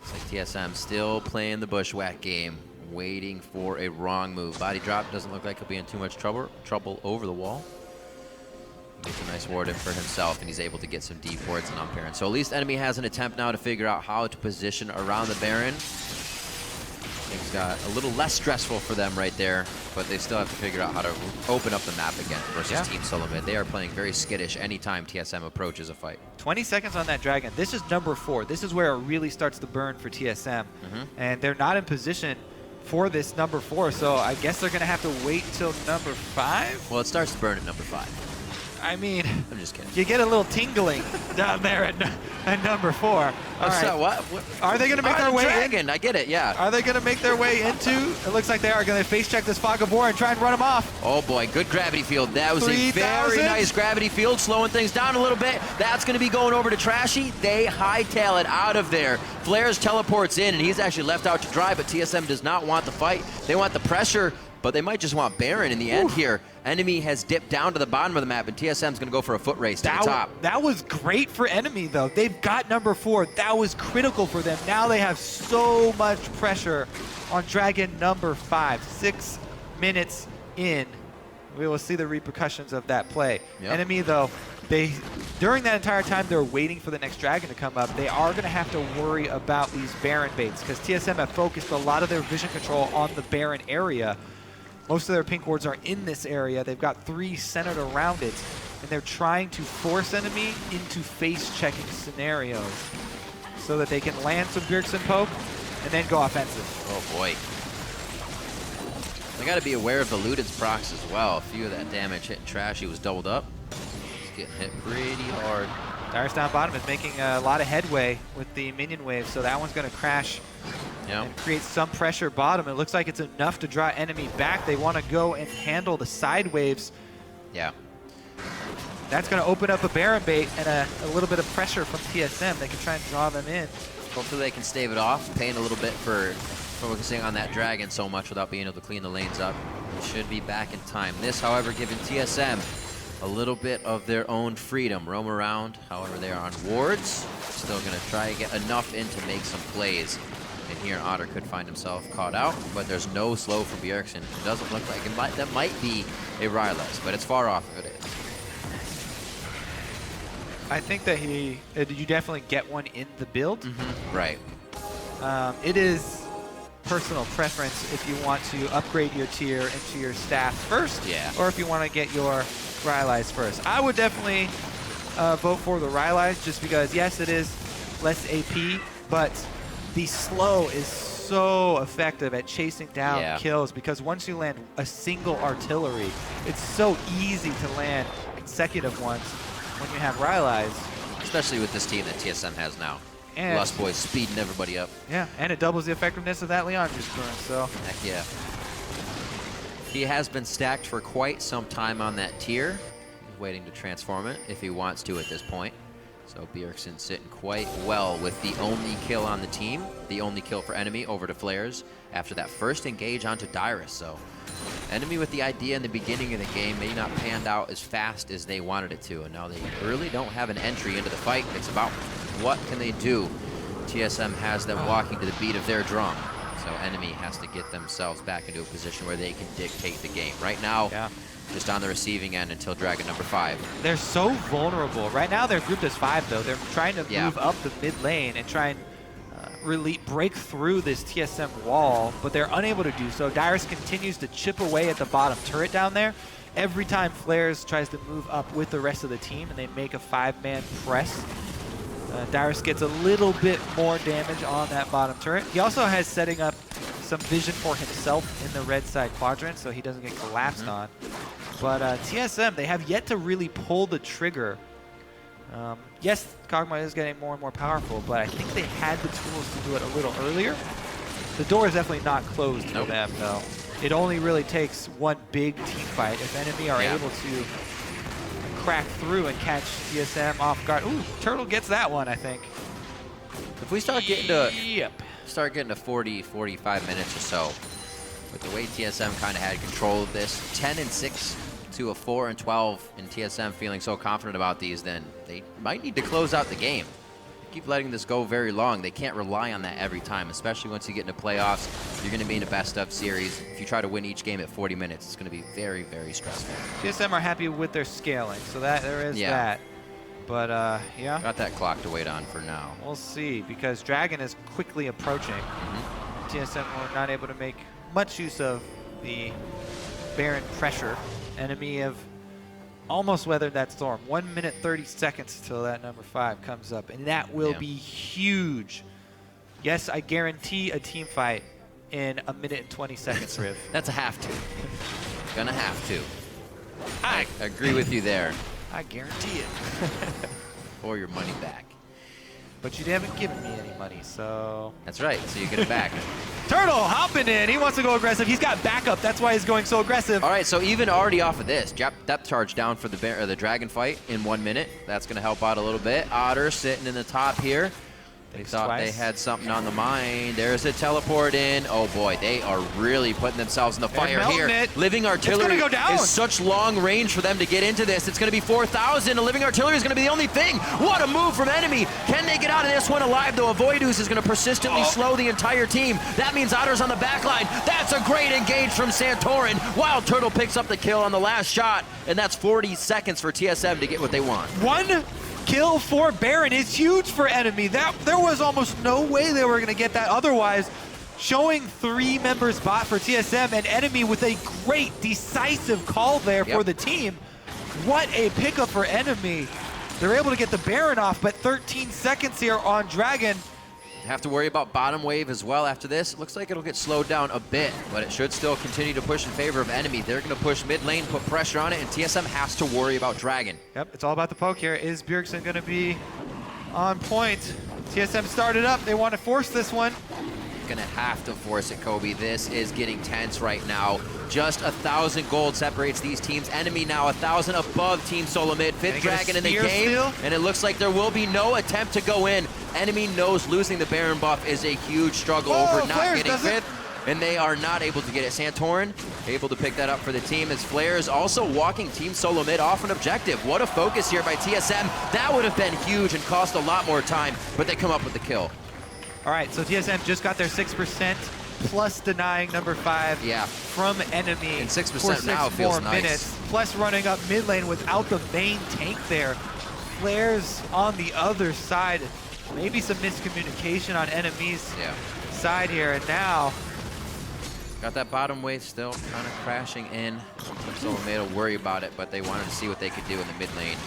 It's like TSM still playing the bushwhack game, waiting for a wrong move. Body drop doesn't look like he'll be in too much trouble over the wall. He gets a nice ward in for himself, and he's able to get some deep wards and on Baron. So at least NME has an attempt now to figure out how to position around the Baron. Things got a little less stressful for them right there, but they still have to figure out how to open up the map again versus Team Solomid. They are playing very skittish anytime TSM approaches a fight. 20 seconds on that Dragon. This is number 4. This is where it really starts to burn for TSM. And they're not in position for this number 4, so I guess they're going to have to wait till number 5? Well, it starts to burn at number 5. I mean, I'm just kidding. You get a little tingling down there at number 4. All right. What? Are they going to make their way Dragon? I get it, yeah. Are they going to make their way into? It looks like they are going to face check this Fog of War and try and run them off. Oh boy, good gravity field. That was a very nice gravity field, slowing things down a little bit. That's going to be going over to Trashy. They hightail it out of there. Flares teleports in, and he's actually left out to dry, but TSM does not want the fight. They want the pressure, but they might just want Baron in the end here. NME has dipped down to the bottom of the map, and TSM's going to go for a foot race to the top. That was great for NME, though. They've got number 4. That was critical for them. Now they have so much pressure on Dragon number 5. 6 minutes in. We will see the repercussions of that play. NME, though, during that entire time they're waiting for the next Dragon to come up, they are going to have to worry about these Baron baits, because TSM have focused a lot of their vision control on the Baron area. Most of their pink wards are in this area. They've got 3 centered around it, and they're trying to force NME into face-checking scenarios so that they can land some Bjergsen poke and then go offensive. Oh boy. They got to be aware of the Ludens procs as well. A few of that damage hitting Trashy was doubled up. He's getting hit pretty hard. Darius down bottom is making a lot of headway with the minion wave, so that one's going to crash and create some pressure bottom. It looks like it's enough to draw NME back. They want to go and handle the side waves. Yeah. That's going to open up a Baron bait and a little bit of pressure from TSM. They can try and draw them in. Hopefully they can stave it off, paying a little bit for focusing on that Dragon so much without being able to clean the lanes up. Should be back in time. This, however, giving TSM a little bit of their own freedom. Roam around, however, they are on wards. Still going to try and get enough in to make some plays. And here Otter could find himself caught out, but there's no slow from Bjergsen. It doesn't look like it. That might be a Rylas, but it's far off if it is. I think that you definitely get one in the build. Right. It is personal preference if you want to upgrade your tier into your staff first, or if you want to get your Rylai's first. I would definitely vote for the Rylai's just because, yes, it is less AP, but the slow is so effective at chasing down kills, because once you land a single artillery, it's so easy to land consecutive ones when you have Rylai's. Especially with this team that TSM has now. And Lust Boys speeding everybody up. Yeah, and it doubles the effectiveness of that Leon just burned, so. Heck yeah. He has been stacked for quite some time on that tier. He's waiting to transform it if he wants to at this point. So Bjergsen sitting quite well with the only kill on the team, the only kill for Enemy over to Flares after that first engage onto Dyrus. So Enemy with the idea in the beginning of the game may not panned out as fast as they wanted it to, and now they really don't have an entry into the fight. It's about what can they do. TSM has them walking to the beat of their drum. So Enemy has to get themselves back into a position where they can dictate the game. Right now, just on the receiving end until Dragon number 5. They're so vulnerable. Right now they're grouped as 5 though. They're trying to move up the mid lane and try and really break through this TSM wall, but they're unable to do so. Dyrus continues to chip away at the bottom turret down there. Every time Flares tries to move up with the rest of the team and they make a 5-man press, Dyrus gets a little bit more damage on that bottom turret. He also has setting up some vision for himself in the red side quadrant so he doesn't get collapsed on. But TSM, they have yet to really pull the trigger. Yes, Kog'Maw is getting more and more powerful, but I think they had the tools to do it a little earlier. The door is definitely not closed for them, though. It only really takes one big team fight. If Enemy are able to crack through and catch TSM off guard. Ooh, Turtle gets that one, I think. If we start getting to 40, 45 minutes or so, with the way TSM kind of had control of this, 10-6 to a 4-12, and TSM feeling so confident about these, then they might need to close out the game. Keep letting this go very long. They can't rely on that every time, especially once you get into playoffs. You're going to be in a best-of series. If you try to win each game at 40 minutes, it's going to be very, very stressful. TSM are happy with their scaling, so that there is that. But, yeah. Got that clock to wait on for now. We'll see, because Dragon is quickly approaching. TSM were not able to make much use of the Baron pressure. Enemy have almost weathered that storm. 1 minute 30 seconds till that number 5 comes up, and that will be huge. Yes, I guarantee a team fight in 1 minute and 20 seconds, Riv. That's a have to. Gonna have to. I agree with you there. I guarantee it. Or your money back. But you haven't given me any money, so... That's right, so you get it back. Turtle hopping in. He wants to go aggressive. He's got backup. That's why he's going so aggressive. All right, so even already off of this, depth charge down for the Dragon fight in 1 minute. That's going to help out a little bit. Otter sitting in the top here. They thought they had something on the mind. There's a teleport in. Oh boy, they are really putting themselves in the fire here. Living Artillery is such long range for them to get into this. It's going to be 4,000. A Living Artillery is going to be the only thing. What a move from Enemy. Can they get out of this one alive, though? A VODS is going to persistently slow the entire team. That means Otter's on the back line. That's a great engage from Santorin. Wild Turtle picks up the kill on the last shot, and that's 40 seconds for TSM to get what they want. One kill for Baron is huge for Enemy. There was almost no way they were going to get that otherwise. Showing 3 members bot for TSM, and Enemy with a great decisive call there for the team. What a pickup for Enemy. They're able to get the Baron off, but 13 seconds here on Dragon. Have to worry about bottom wave as well after this. It looks like it'll get slowed down a bit, but it should still continue to push in favor of Enemy. They're going to push mid lane, put pressure on it, and TSM has to worry about Dragon. Yep, it's all about the poke here. Is Bjergsen going to be on point? TSM started up. They want to force this one. Gonna have to force it, Kobe. This is getting tense right now. Just 1,000 gold separates these teams. Enemy now 1,000 above Team Solomid. 5th Dragon in the game, and it looks like there will be no attempt to go in. Enemy knows losing the Baron buff is a huge struggle over not getting 5th, and they are not able to get it. Santorin able to pick that up for the team as Flares also walking Team Solomid off an objective. What a focus here by TSM. That would have been huge and cost a lot more time, but they come up with the kill. All right, so TSM just got their 6% plus denying number 5 from Enemy. And 6% now feels nice. Plus running up mid lane without the main tank there. Flares on the other side. Maybe some miscommunication on Enemy's side here, and now got that bottom wave still kind of crashing in. So made to worry about it, but they wanted to see what they could do in the mid lane.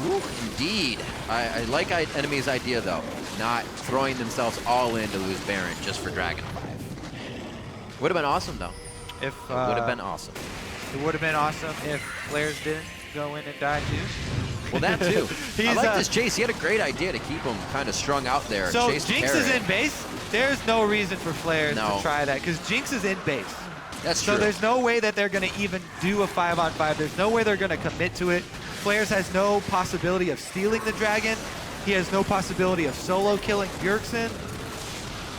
Ooh, indeed. I like Enemy's idea though. not throwing themselves all in to lose Baron just for Dragon 5. Would have been awesome, though. If It would have been awesome. It would have been awesome if Flares didn't go in and die too. Well, that too. I like He's, this chase. He had a great idea to keep him kind of strung out there. So Chase Jinx is in base. There's no reason for Flares to try that because Jinx is in base. That's true. So there's no way that they're going to even do a 5-on-5. There's no way they're going to commit to it. Flares has no possibility of stealing the dragon. He has no possibility of solo killing Bjergsen.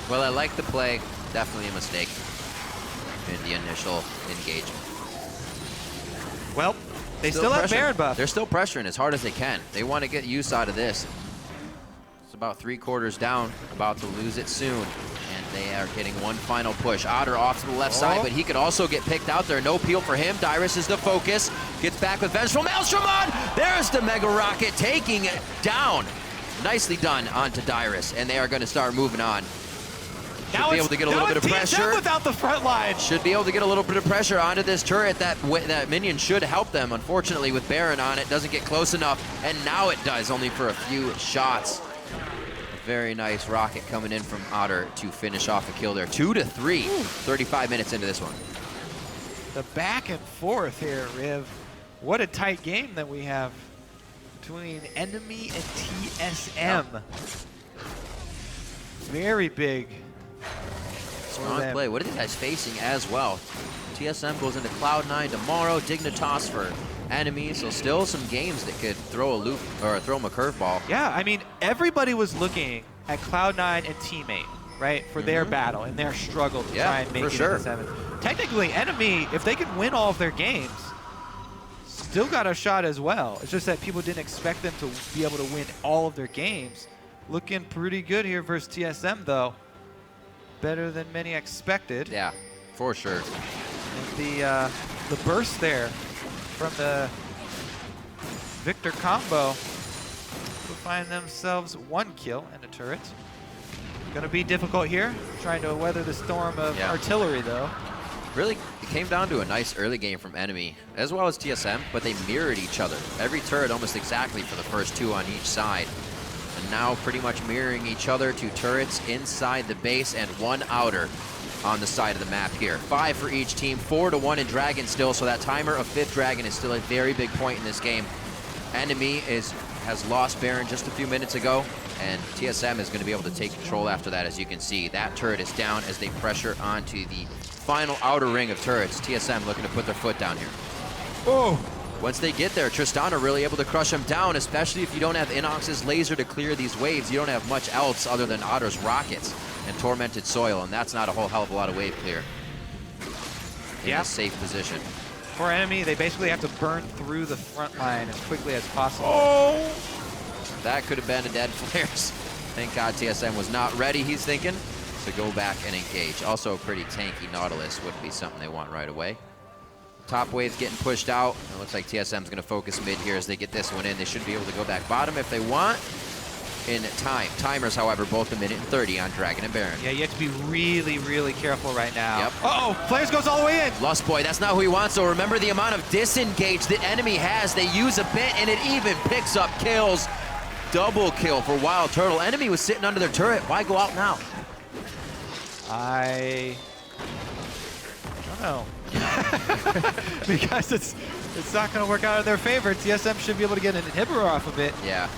Well, I like the play. Definitely a mistake in the initial engagement. Well, they still have Baron buff. They're still pressuring as hard as they can. They want to get use out of this. It's about 3/4 down, about to lose it soon. And they are getting one final push. Otter off to the left side, but he could also get picked out there. No peel for him. Dyrus is the focus. Gets back with Vengeful Maelstrom on. There's the Mega Rocket taking it down. Nicely done onto Dyrus, and they are going to start moving on. Should be able to get a little bit of pressure. Without the front line. Should be able to get a little bit of pressure onto this turret. That minion should help them. Unfortunately, with Baron on it, doesn't get close enough, and now it does, only for a few shots. A very nice rocket coming in from Otter to finish off a kill there. 2-3, 35 minutes into this one. The back and forth here, Riv. What a tight game that we have between NME and TSM. Very big. Strong play. What are these guys facing as well? TSM goes into Cloud9 tomorrow. Dignitas for NME, so still some games that could throw a loop or throw them a curveball. Yeah, I mean, everybody was looking at Cloud9 and Teammate, right, for their battle and their struggle to try and make it into 7. Technically, NME, if they can win all of their games, still got a shot as well. It's just that people didn't expect them to be able to win all of their games. Looking pretty good here versus TSM, though. Better than many expected. Yeah, for sure. And the burst there from the Victor combo will find themselves 1 kill and a turret. Gonna be difficult here, trying to weather the storm of artillery, though. Really, it came down to a nice early game from NME, as well as TSM, but they mirrored each other. Every turret almost exactly for the first 2 on each side. And now pretty much mirroring each other, 2 turrets inside the base and 1 outer on the side of the map here. 5 for each team, 4-1 in Dragon still, so that timer of 5th Dragon is still a very big point in this game. NME has lost Baron just a few minutes ago, and TSM is going to be able to take control after that, as you can see. That turret is down as they pressure onto the final outer ring of turrets. TSM looking to put their foot down here. Oh! Once they get there, Tristana really able to crush them down, especially if you don't have Inox's laser to clear these waves. You don't have much else other than Otter's rockets and Tormented Soil, and that's not a whole hell of a lot of wave clear in a safe position. For NME, they basically have to burn through the front line as quickly as possible. Oh! That could have been a dead Flares. Thank God TSM was not ready, he's thinking, to go back and engage. Also a pretty tanky Nautilus wouldn't be something they want right away. Top wave's getting pushed out. It looks like TSM's going to focus mid here as they get this one in. They should be able to go back bottom if they want in time. Timers, however, both 1 minute and 30 on Dragon and Baron. Yeah, you have to be really, really careful right now. Yep. Uh-oh, Flares goes all the way in. Lustboy, that's not who he wants, so remember the amount of disengage that NME has. They use a bit, and it even picks up kills. Double kill for Wild Turtle. NME was sitting under their turret. Why go out now? I don't know. Because it's not going to work out in their favor. TSM should be able to get an inhibitor off of it. Yeah.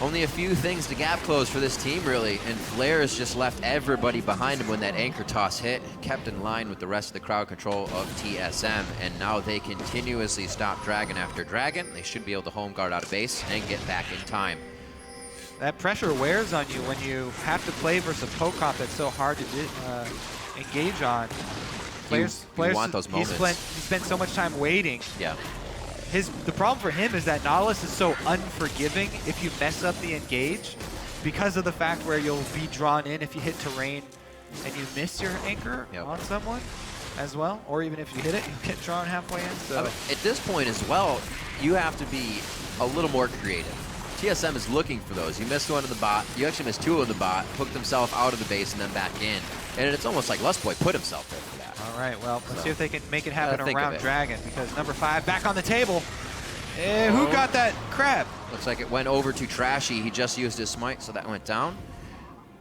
Only a few things to gap close for this team, really, and Flares just left everybody behind him when that anchor toss hit, kept in line with the rest of the crowd control of TSM, and now they continuously stop Dragon after Dragon. They should be able to home guard out of base and get back in time. That pressure wears on you when you have to play versus a poke comp that's so hard to engage on. Players want those moments. He spent so much time waiting. Yeah. The problem for him is that Nautilus is so unforgiving if you mess up the engage because of the fact where you'll be drawn in if you hit terrain and you miss your anchor on someone as well, or even if you hit it, you'll get drawn halfway in. So at this point as well, you have to be a little more creative. TSM is looking for those. You missed one in the bot, you actually missed 2 in the bot, hooked himself out of the base and then back in. And it's almost like Lustboy put himself there for that. All right, well, let's see if they can make it happen around Dragon, because number 5 back on the table. Who got that crab? Looks like it went over to Trashy. He just used his smite, so that went down.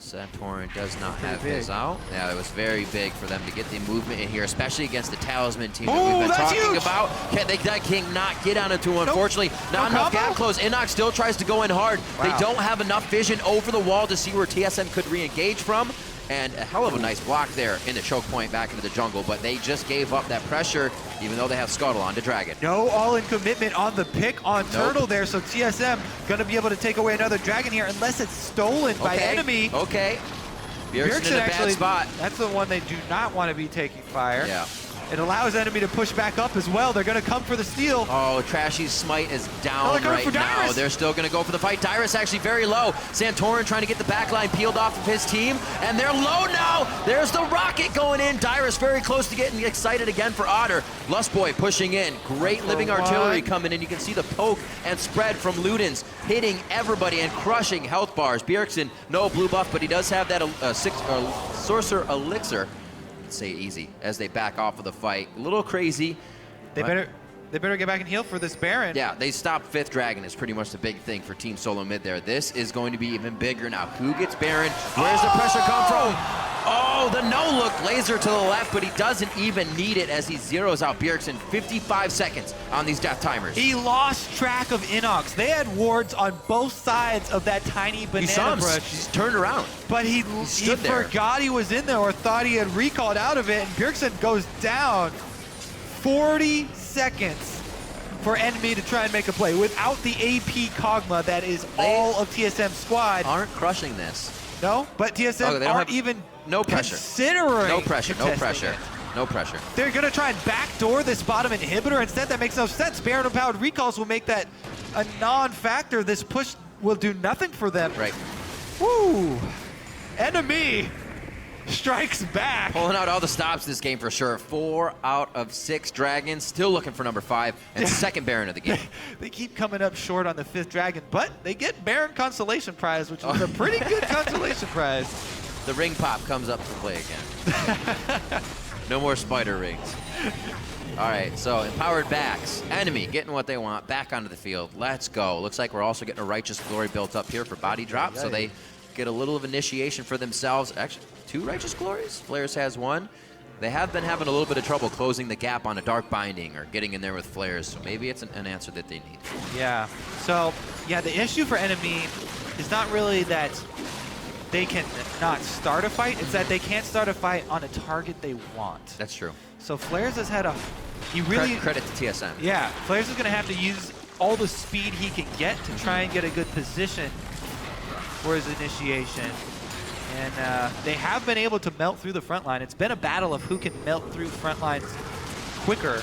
Santorin does not have his out. Yeah, it was very big for them to get the movement in here, especially against the Talisman team that we've been talking about. That cannot get on it to him, unfortunately. Not enough gap close. Inox still tries to go in hard. They don't have enough vision over the wall to see where TSM could re-engage from. And a hell of a nice block there in the choke point back into the jungle, but they just gave up that pressure, even though they have Scuttle on to Dragon. No all-in commitment on the pick on Turtle there, so TSM gonna be able to take away another Dragon here unless it's stolen by enemy. Okay. Bjergsen in a bad spot. That's the one they do not want to be taking fire. Yeah. It allows enemy to push back up as well. They're going to come for the steal. Oh, Trashy's smite is down right now. They're still going to go for the fight. Dyrus actually very low. Santorin trying to get the backline peeled off of his team, and they're low now. There's the rocket going in. Dyrus very close to getting excited again for Otter. Lustboy pushing in. Great living artillery coming in. You can see the poke and spread from Ludens hitting everybody and crushing health bars. Bjergsen, no blue buff, but he does have that Sorcerer Elixir. Say easy as they back off of the fight. A little crazy. They better get back and heal for this Baron. Yeah, they stopped 5th Dragon is pretty much the big thing for Team Solomid there. This is going to be even bigger now. Who gets Baron? Where's the pressure come from? Oh, the no-look laser to the left, but he doesn't even need it as he zeroes out Bjergsen. 55 seconds on these death timers. He lost track of Inox. They had wards on both sides of that tiny banana brush. He's turned around. But he forgot he was in there or thought he had recalled out of it, and Bjergsen goes down. 40 seconds for enemy to try and make a play without the AP Kog'Maw that is all of TSM's squad. Aren't crushing this. No, but TSM aren't even considering. No pressure, no pressure. No pressure. They're going to try and backdoor this bottom inhibitor. Instead, that makes no sense. Baron Empowered Recalls will make that a non-factor. This push will do nothing for them. Right. Woo! NME strikes back. Pulling out all the stops this game for sure. 4 out of 6 Dragons. Still looking for number 5 and second Baron of the game. They keep coming up short on the 5th Dragon, but they get Baron Consolation Prize, which is a pretty good consolation prize. The ring pop comes up to play again. No more spider rings. All right, so empowered backs. Enemy getting what they want, back onto the field. Let's go. Looks like we're also getting a Righteous Glory built up here for body drop, so they get a little of initiation for themselves. Actually, 2 Righteous Glories. Flares has 1. They have been having a little bit of trouble closing the gap on a Dark Binding or getting in there with Flares, so maybe it's an answer that they need. Yeah, so, yeah, the issue for enemy is not really that they can not start a fight, it's that they can't start a fight on a target they want. That's true. So Flares has had credit to TSM. Yeah, Flares is going to have to use all the speed he can get to try and get a good position for his initiation. And they have been able to melt through the front line. It's been a battle of who can melt through front lines quicker.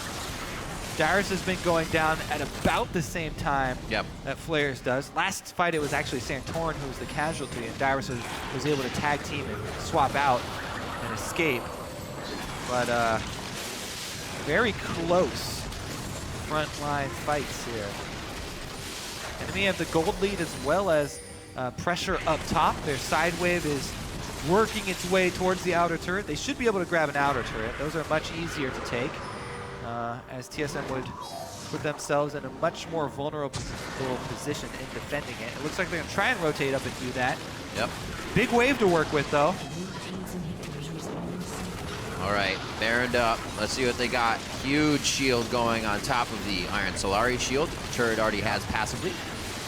Dyrus has been going down at about the same time that Flares does. Last fight, it was actually Santorin who was the casualty, and Dyrus was able to tag team and swap out and escape. But very close front line fights here. Enemy have the gold lead as well as pressure up top. Their side wave is working its way towards the outer turret. They should be able to grab an outer turret. Those are much easier to take, as TSM would put themselves in a much more vulnerable position in defending it. It looks like they're going to try and rotate up and do that. Yep. Big wave to work with, though. All right, Baroned up. Let's see what they got. Huge shield going on top of the Iron Solari shield. Turret already has passively.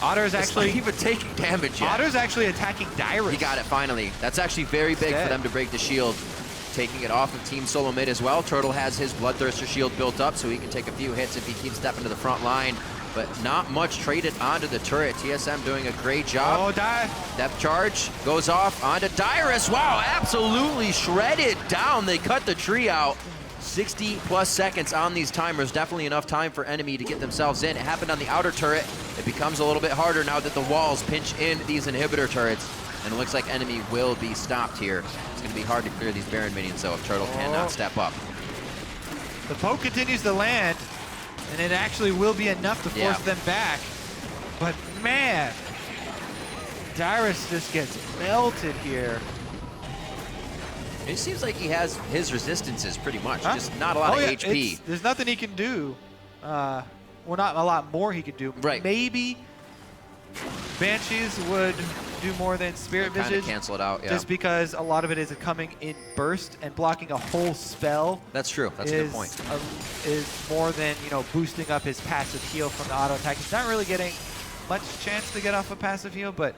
Otter's actually not even taking damage yet. Otter's actually attacking Dyrus. He got it finally. That's actually very big for them to break the shield. Taking it off of Team Solomid as well. Turtle has his Bloodthirster shield built up so he can take a few hits if he keeps stepping to the front line. But not much traded onto the turret. TSM doing a great job. Oh, Depth charge goes off onto Dyrus. Wow, absolutely shredded down. They cut the tree out. 60+ seconds on these timers. Definitely enough time for enemy to get themselves in. It happened on the outer turret. It becomes a little bit harder now that the walls pinch in these inhibitor turrets. And it looks like enemy will be stopped here. It's going to be hard to clear these Baron minions, though, if Turtle cannot step up. The poke continues to land, and it actually will be enough to force them back. But man, Dyrus just gets melted here. It seems like he has his resistances pretty much, just not a lot of HP. There's nothing he can do. Well, not a lot more he can do. Right. Maybe Banshees would do more than Spirit Kind Visage. of cancel it out, yeah. Just because a lot of it is coming in burst, and blocking a whole spell. That's true. That's a good point. Is more than, you know, boosting up his passive heal from the auto attack. He's not really getting much chance to get off a passive heal, but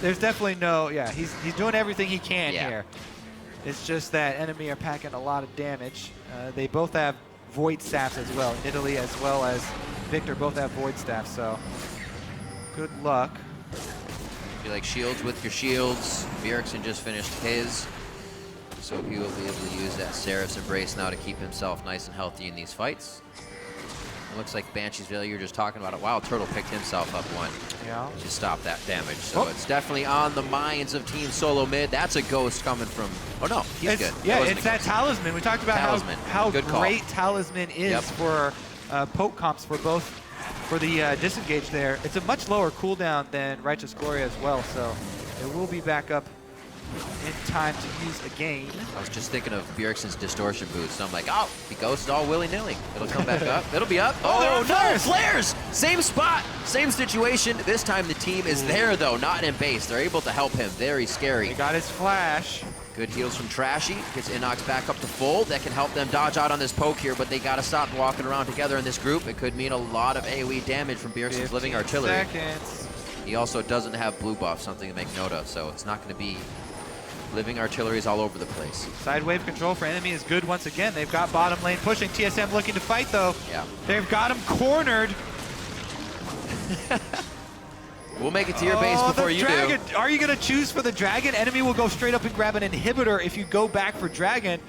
there's definitely no, he's doing everything he can here. It's just that enemy are packing a lot of damage. They both have Void Staffs as well. Italy as well as Victor both have Void Staffs, so good luck. You like shields with your shields. Bjergsen just finished his, so he will be able to use that Seraph's Embrace now to keep himself nice and healthy in these fights. It looks like Banshee's Veil, you're just talking about it. Wow, Turtle picked himself up one. Yeah. To stop that damage. So it's definitely on the minds of Team Solomid. That's a ghost coming from, oh no, he's good. Yeah, it's that Talisman. We talked about how great Talisman is for poke comps for both, for the disengage there. It's a much lower cooldown than Righteous Glory as well, so it will be back up in time to use again. I was just thinking of Bjergsen's distortion boost, so I'm like, oh, he goes all willy-nilly. It'll come back up. It'll be up. Oh, no, flares! Same spot, same situation. This time the team is there, though, not in base. They're able to help him. Very scary. He got his flash. Good heals from Trashy. Gets Inox back up to full. That can help them dodge out on this poke here, but they got to stop walking around together in this group. It could mean a lot of AoE damage from Bjergsen's Living Artillery. Seconds. He also doesn't have blue buff, something to make note of, so it's not going to be Living Artilleries all over the place. Side wave control for enemy is good once again. They've got bottom lane pushing. TSM looking to fight, though. Yeah. They've got him cornered. We'll make it to your base before you do. Are you going to choose for the Dragon? Enemy will go straight up and grab an inhibitor if you go back for Dragon.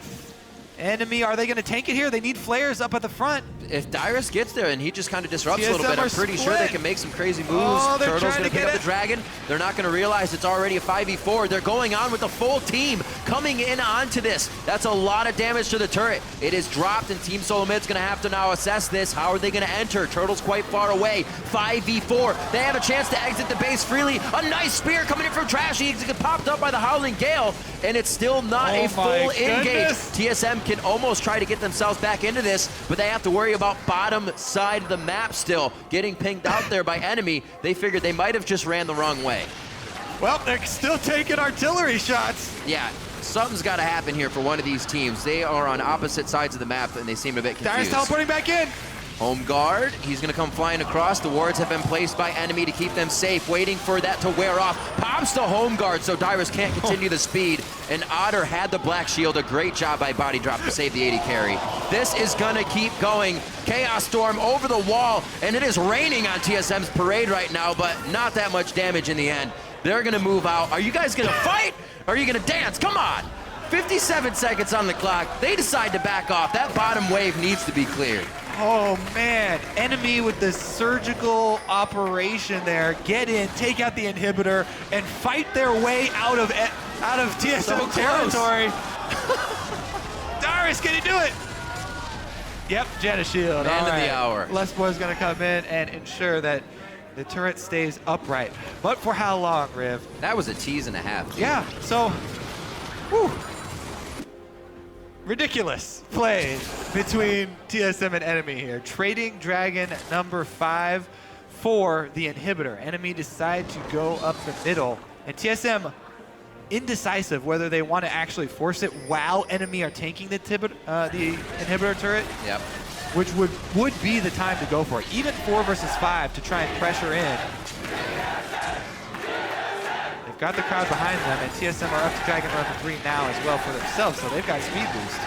Enemy, are they going to tank it here? They need flares up at the front. If Dyrus gets there and he just kind of disrupts a little bit, I'm pretty sure they can make some crazy moves. Oh, Turtle's going to pick up the Dragon. They're not going to realize it's already a 5v4. They're going on with the full team coming in onto this. That's a lot of damage to the turret. It is dropped, and Team Solomid's going to have to now assess this. How are they going to enter? Turtle's quite far away. 5v4. They have a chance to exit the base freely. A nice spear coming in from Trashy. He gets popped up by the Howling Gale, and it's still not a full engage. TSM can almost try to get themselves back into this, but they have to worry about bottom side of the map still. Getting pinged out there by enemy. They figured they might have just ran the wrong way. Well, they're still taking artillery shots. Yeah, something's got to happen here for one of these teams. They are on opposite sides of the map, and they seem a bit confused. Dyrus teleporting back in. Home guard, he's going to come flying across. The wards have been placed by enemy to keep them safe, waiting for that to wear off. Pops the home guard so Dyrus can't continue the speed. And Otter had the black shield. A great job by Body Drop to save the 80 carry. This is going to keep going. Chaos Storm over the wall, and it is raining on TSM's parade right now, but not that much damage in the end. They're going to move out. Are you guys going to fight? Or are you going to dance? Come on. 57 seconds on the clock. They decide to back off. That bottom wave needs to be cleared. Oh man, enemy with the surgical operation there. Get in, take out the inhibitor, and fight their way out of TSM territory. Dyrus, can he do it? Yep, Jetta Shield. End of the hour. Lespboy's gonna come in and ensure that the turret stays upright. But for how long, Riv? That was a tease and a half. Dude. Yeah, so, whew. Ridiculous play between TSM and enemy here. Trading Dragon number 5 for the inhibitor. Enemy decide to go up the middle, and TSM indecisive whether they want to actually force it while enemy are tanking the inhibitor turret. Yep. Which would be the time to go for it. Even 4 versus 5 to try and pressure in. They've got the crowd behind them, and TSM are up to Dragon Level 3 now as well for themselves, so they've got speed boost.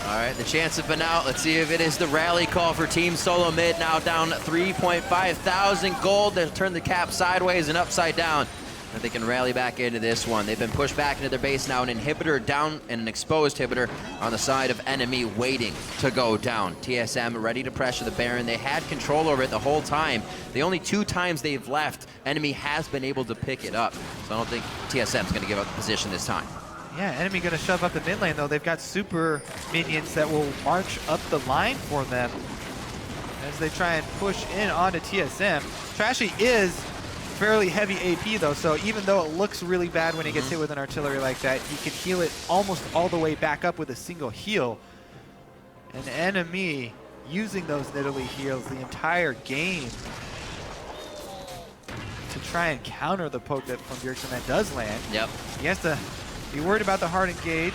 All right, the chance has been out. Let's see if it is the rally call for Team Solomid. Now down 3.5 thousand gold. They'll turn the cap sideways and upside down. And they can rally back into this one. They've been pushed back into their base now. An inhibitor down and an exposed inhibitor on the side of enemy waiting to go down. TSM ready to pressure the Baron. They had control over it the whole time. The only 2 times they've left, enemy has been able to pick it up. So I don't think TSM's going to give up the position this time. Yeah, enemy going to shove up the mid lane, though. They've got super minions that will march up the line for them as they try and push in onto TSM. Trashy is fairly heavy AP, though, so even though it looks really bad when he gets hit with an artillery like that, he can heal it almost all the way back up with a single heal. And enemy using those Nidalee heals the entire game to try and counter the poke that from Bjergsen that does land. Yep. He has to be worried about the hard engage.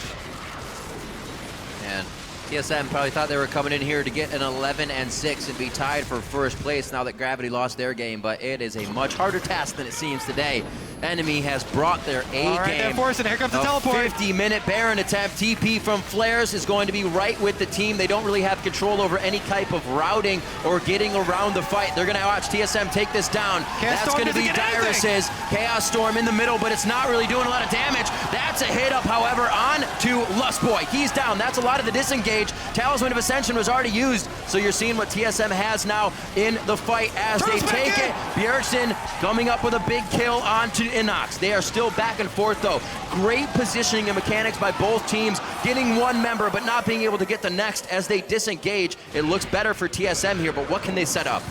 And TSM probably thought they were coming in here to get an 11-6 and be tied for first place now that Gravity lost their game, but it is a much harder task than it seems today. NME has brought their A All right, game. Forsen, here comes the teleport. 50-minute Baron attempt. TP from Flares is going to be right with the team. They don't really have control over any type of routing or getting around the fight. They're going to watch TSM take this down. That's going to be Dyrus's Chaos Storm in the middle, but it's not really doing a lot of damage. That's a hit up, however, on to Lustboy. He's down. That's a lot of the disengage. Talisman of Ascension was already used, so you're seeing what TSM has now in the fight as they take it. Bjergsen coming up with a big kill onto Inox. They are still back and forth, though. Great positioning and mechanics by both teams, getting one member but not being able to get the next as they disengage. It looks better for TSM here, but what can they set up?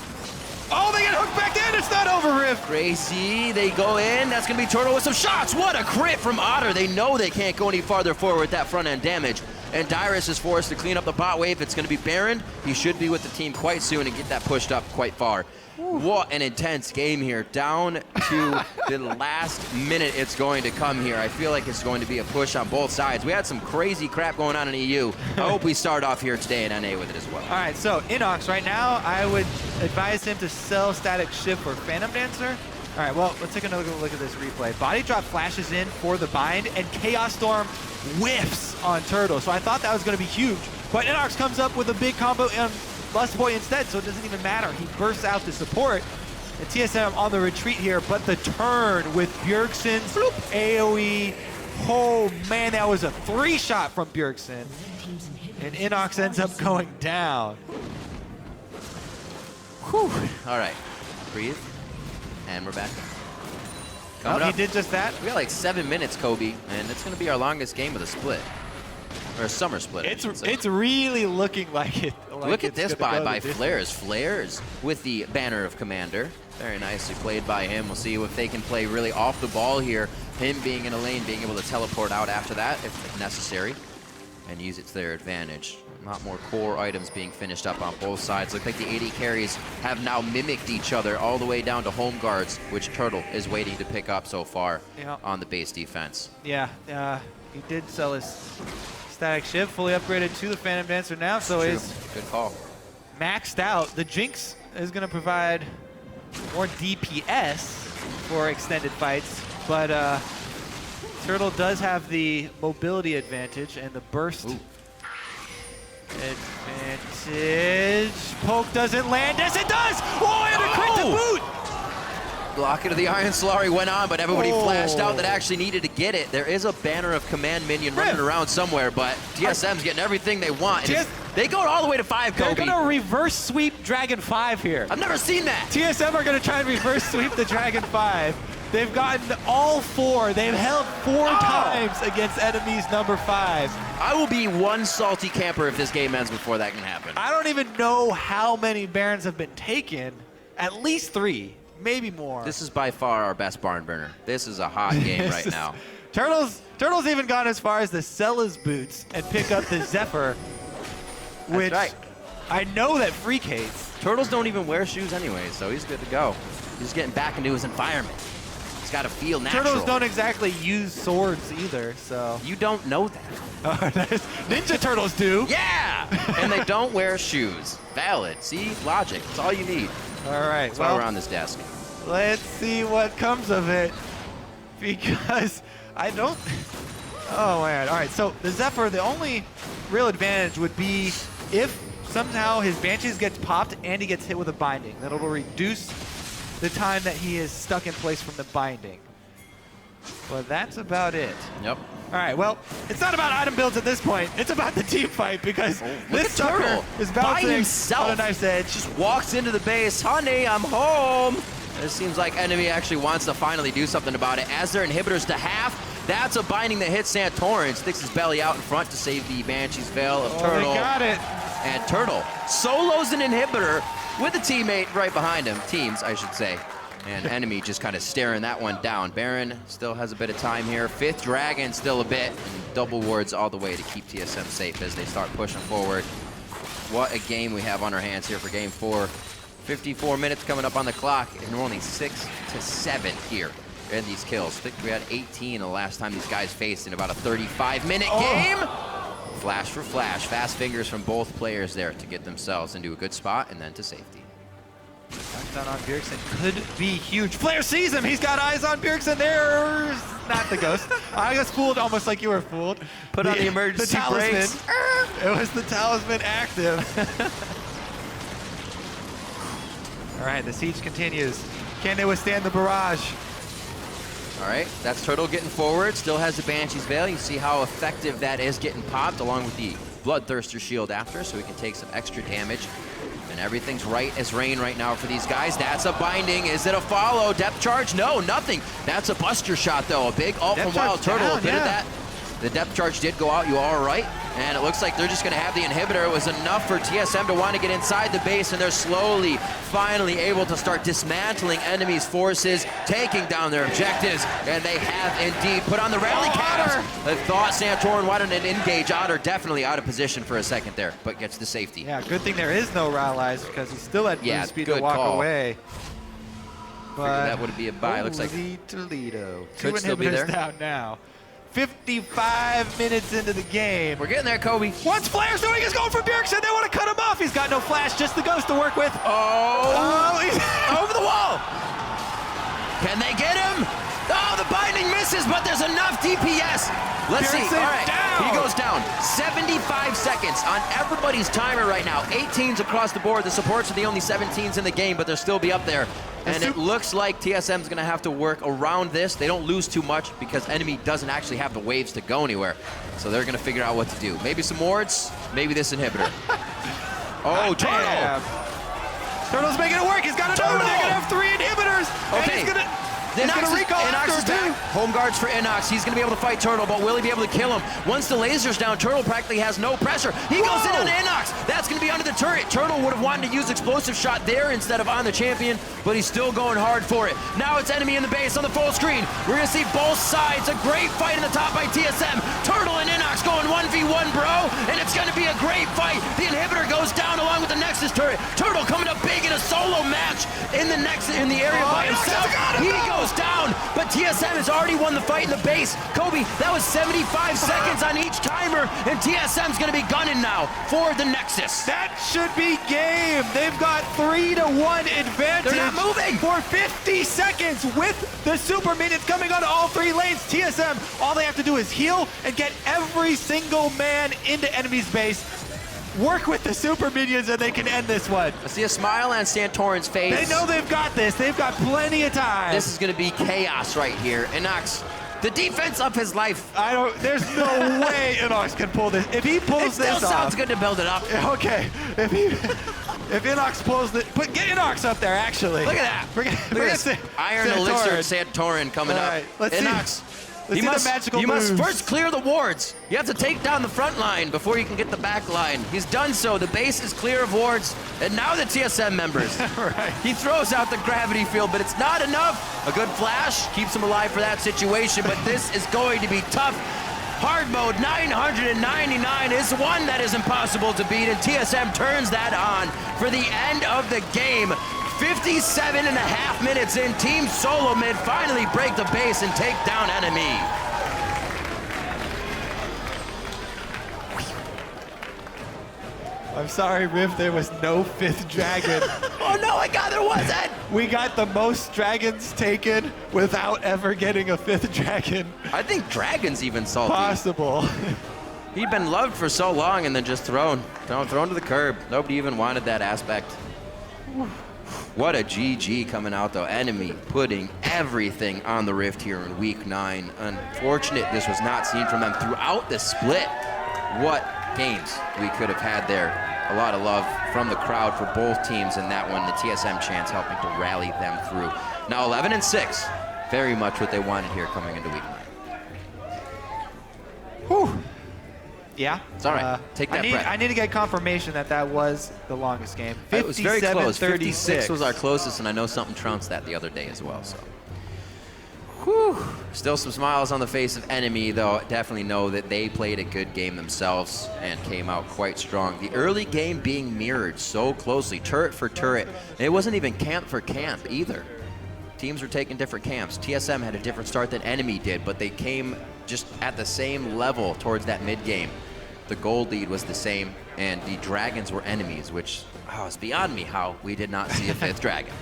Oh, they get hooked back in. It's not over, Rift. Crazy. They go in. That's going to be Turtle with some shots. What a crit from Otter. They know they can't go any farther forward with that front-end damage. And Dyrus is forced to clean up the bot wave. It's going to be Baron. He should be with the team quite soon and get that pushed up quite far. What an intense game here. Down to the last minute it's going to come here. I feel like it's going to be a push on both sides. We had some crazy crap going on in EU. I hope we start off here today in NA with it as well. All right, so Inox right now, I would advise him to sell Static Shift or Phantom Dancer. All right, well, let's take another look at this replay. Body Drop flashes in for the bind, and Chaos Storm whiffs on Turtle. So I thought that was going to be huge, but Inox comes up with a big combo on Lustboy instead, so it doesn't even matter. He bursts out to support. And TSM on the retreat here, but the turn with Bjergsen's AoE. Oh man, that was a 3-shot from Bjergsen. And Inox ends up going down. Whew. All right, breathe. And we're back. He did just that. We got like 7 minutes, Kobe, and it's going to be our longest game of the split. Or a summer split. It's really looking like it. Look at this by Flares. Flares with the banner of Commander. Very nicely played by him. We'll see if they can play really off the ball here. Him being in a lane, being able to teleport out after that if necessary, and use it to their advantage. A lot more core items being finished up on both sides. Look like the AD carries have now mimicked each other all the way down to home guards, which Turtle is waiting to pick up so far on the base defense. Yeah, he did sell his Static Shift, fully upgraded to the Phantom Dancer now, so it's good call. Maxed out. The Jinx is going to provide more DPS for extended fights, but Turtle does have the mobility advantage and the burst advantage. Poke doesn't land. Yes, it does! Oh, and a crit to boot! Block into the Iron Solari went on, but everybody flashed out that actually needed to get it. There is a banner of command minion running around somewhere, but TSM's getting everything they want. They go all the way to 5, Kobe. They're going to reverse sweep Dragon 5 here. I've never seen that. TSM are going to try and reverse sweep the Dragon 5. They've gotten all 4. They've held 4 times against enemies number 5. I will be one salty camper if this game ends before that can happen. I don't even know how many Barons have been taken. At least 3. Maybe more. This is by far our best barn burner. This is a hot game right now. Turtle's even gone as far as to sell his boots and pick up the Zephyr, which I know that Freak hates. Turtles don't even wear shoes anyway, so he's good to go. He's getting back into his environment. He's got to feel natural. Turtles don't exactly use swords either, so. You don't know that. Ninja Turtles do. Yeah! And they don't wear shoes. Valid. See? Logic. That's all you need. All right. That's why we're on this desk. Let's see what comes of it, because I don't. Oh man! All right. So the Zephyr, the only real advantage would be if somehow his Banshees gets popped and he gets hit with a binding. That'll reduce the time that he is stuck in place from the binding. But that's about it. Yep. All right, well, it's not about item builds at this point. It's about the team fight, because this Turtle is bouncing by himself on a knife's edge. Just walks into the base. Honey, I'm home. It seems like NME actually wants to finally do something about it. As their inhibitors to half, that's a binding that hits Santorin. Sticks his belly out in front to save the Banshee's Veil of Turtle. They got it. And Turtle solos an inhibitor with a teammate right behind him. Teams, I should say. And NME just kind of staring that one down. Baron still has a bit of time here. 5th Dragon still a bit. And double wards all the way to keep TSM safe as they start pushing forward. what a game we have on our hands here for game 4. 54 minutes coming up on the clock, and we're only 6 to 7 here in these kills. I think we had 18 the last time these guys faced in about a 35-minute game. Flash for flash, fast fingers from both players there to get themselves into a good spot and then to safety. Touchdown on Bjergsen could be huge. Flair sees him. He's got eyes on Bjergsen. There's not the ghost. I was fooled almost like you were fooled. Put on the emergency brakes. It was the talisman active. All right, the siege continues. Can they withstand the barrage? All right, that's Turtle getting forward. Still has the Banshee's Veil. You see how effective that is getting popped along with the Bloodthirster shield after, so we can take some extra damage. And everything's right as rain right now for these guys. That's a binding. Is it a follow? Depth charge? No, nothing. That's a buster shot, though. A big ult from Wild Turtle. A bit of that. The depth charge did go out. You all right? And it looks like they're just going to have the inhibitor. It was enough for TSM to want to get inside the base, and they're slowly, finally able to start dismantling enemies' forces, taking down their objectives, and they have indeed put on the rally caps. I thought Santorin wanted an engage. Otter definitely out of position for a second there, but gets the safety. Yeah, good thing there is no rallies because he's still at boost speed to walk away. But that would be a buy. Looks like Toledo. Could still be there. Down now. 55 minutes into the game. We're getting there, Kobe. What's Flair's doing? He's going for Bjergsen. They want to cut him off. He's got no flash, just the ghost to work with. Oh, he's over the wall. Can they get him? Oh, the binding misses, but there's enough DPS. Let's see. All right, he goes down. 75 seconds on everybody's timer right now. 18s across the board. The supports are the only 17s in the game, but they'll still be up there. And it looks like TSM's going to have to work around this. They don't lose too much because NME doesn't actually have the waves to go anywhere. So they're going to figure out what to do. Maybe some wards, maybe this inhibitor. Oh, Turtle! Turtle's making it work. He's got another one. They're going to have 3 inhibitors. Okay. Inox is back. Home guards for Inox. He's going to be able to fight Turtle, but will he be able to kill him? Once the laser's down, Turtle practically has no pressure. He goes in on Inox. That's going to be under the turret. Turtle would have wanted to use explosive shot there instead of on the champion, but he's still going hard for it. Now it's enemy in the base on the full screen. We're going to see both sides. A great fight in the top by TSM. Turtle and Inox going 1v1, bro, and it's going to be a great fight. The inhibitor goes down along with the Nexus turret. Turtle coming up big in a solo match in the area by himself. He goes down, but TSM has already won the fight in the base. Kobe, that was 75 seconds on each timer, and TSM's going to be gunning now for the Nexus. That should be game. They've got 3-1 advantage. They're not moving for 50 seconds with the super minions coming on all 3 lanes. TSM, all they have to do is heal and get every single man into enemy's base. Work with the super minions and they can end this one. I see a smile on Santorin's face. They know they've got this. They've got plenty of time. This is going to be chaos right here. Inox, the defense of his life. There's no way Inox can pull this. If he pulls this off. It still sounds good to build it up. Okay. If Inox pulls the, get Inox up there, actually. Look at that. Look at this. Iron Elixir Santorin coming up. Let's Inox. You must first clear the wards. You have to take down the front line before you can get the back line. He's done so. The base is clear of wards, and now the TSM members. Right. He throws out the gravity field, but it's not enough. A good flash keeps him alive for that situation, but this is going to be tough. Hard mode 999 is one that is impossible to beat, and TSM turns that on for the end of the game. 57.5 minutes in, Team Solomid finally break the base and take down NME. I'm sorry, Riv, there was no 5th dragon. Oh no, my God, there wasn't! We got the most dragons taken without ever getting a 5th dragon. I think Dragon's even salty. Possible. He'd been loved for so long and then just thrown to the curb. Nobody even wanted that aspect. What a GG coming out, though. NME putting everything on the Rift here in Week 9. Unfortunate this was not seen from them throughout the split. What games we could have had there. A lot of love from the crowd for both teams in that one. The TSM chance helping to rally them through. Now 11-6. Very much what they wanted here coming into Week 9. Whew. Yeah. It's all right. Take that breath. I need to get confirmation that that was the longest game. It was very close. 56 was our closest, and I know something trounced that the other day as well. So Whew. Still some smiles on the face of NME, though. Definitely know that they played a good game themselves and came out quite strong. The early game being mirrored so closely, turret for turret. And it wasn't even camp for camp either. Teams were taking different camps. TSM had a different start than NME did, but they came just at the same level towards that mid game. The gold lead was the same, and the dragons were enemies, which it's beyond me how we did not see a 5th dragon.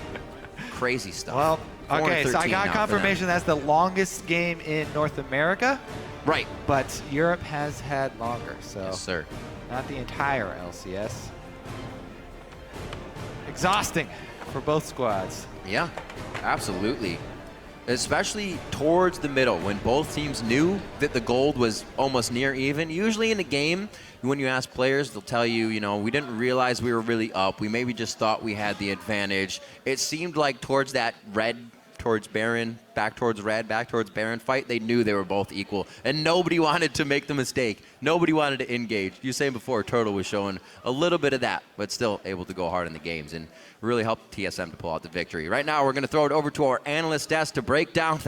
Crazy stuff. Well, 4 and okay, so I 13 got now for confirmation them. that's the longest game in North America, Right. but Europe has had longer, so Yes, sir. not the entire LCS. Exhausting for both squads. Yeah, absolutely. Especially towards the middle, when both teams knew that the gold was almost near even. Usually in a game, when you ask players, they'll tell you, we didn't realize we were really up. We maybe just thought we had the advantage. It seemed like towards that red towards Baron, back towards red, back towards Baron fight, they knew they were both equal. And nobody wanted to make the mistake. Nobody wanted to engage. You were saying before, Turtle was showing a little bit of that, but still able to go hard in the games and really helped TSM to pull out the victory. Right now, we're going to throw it over to our analyst desk to break down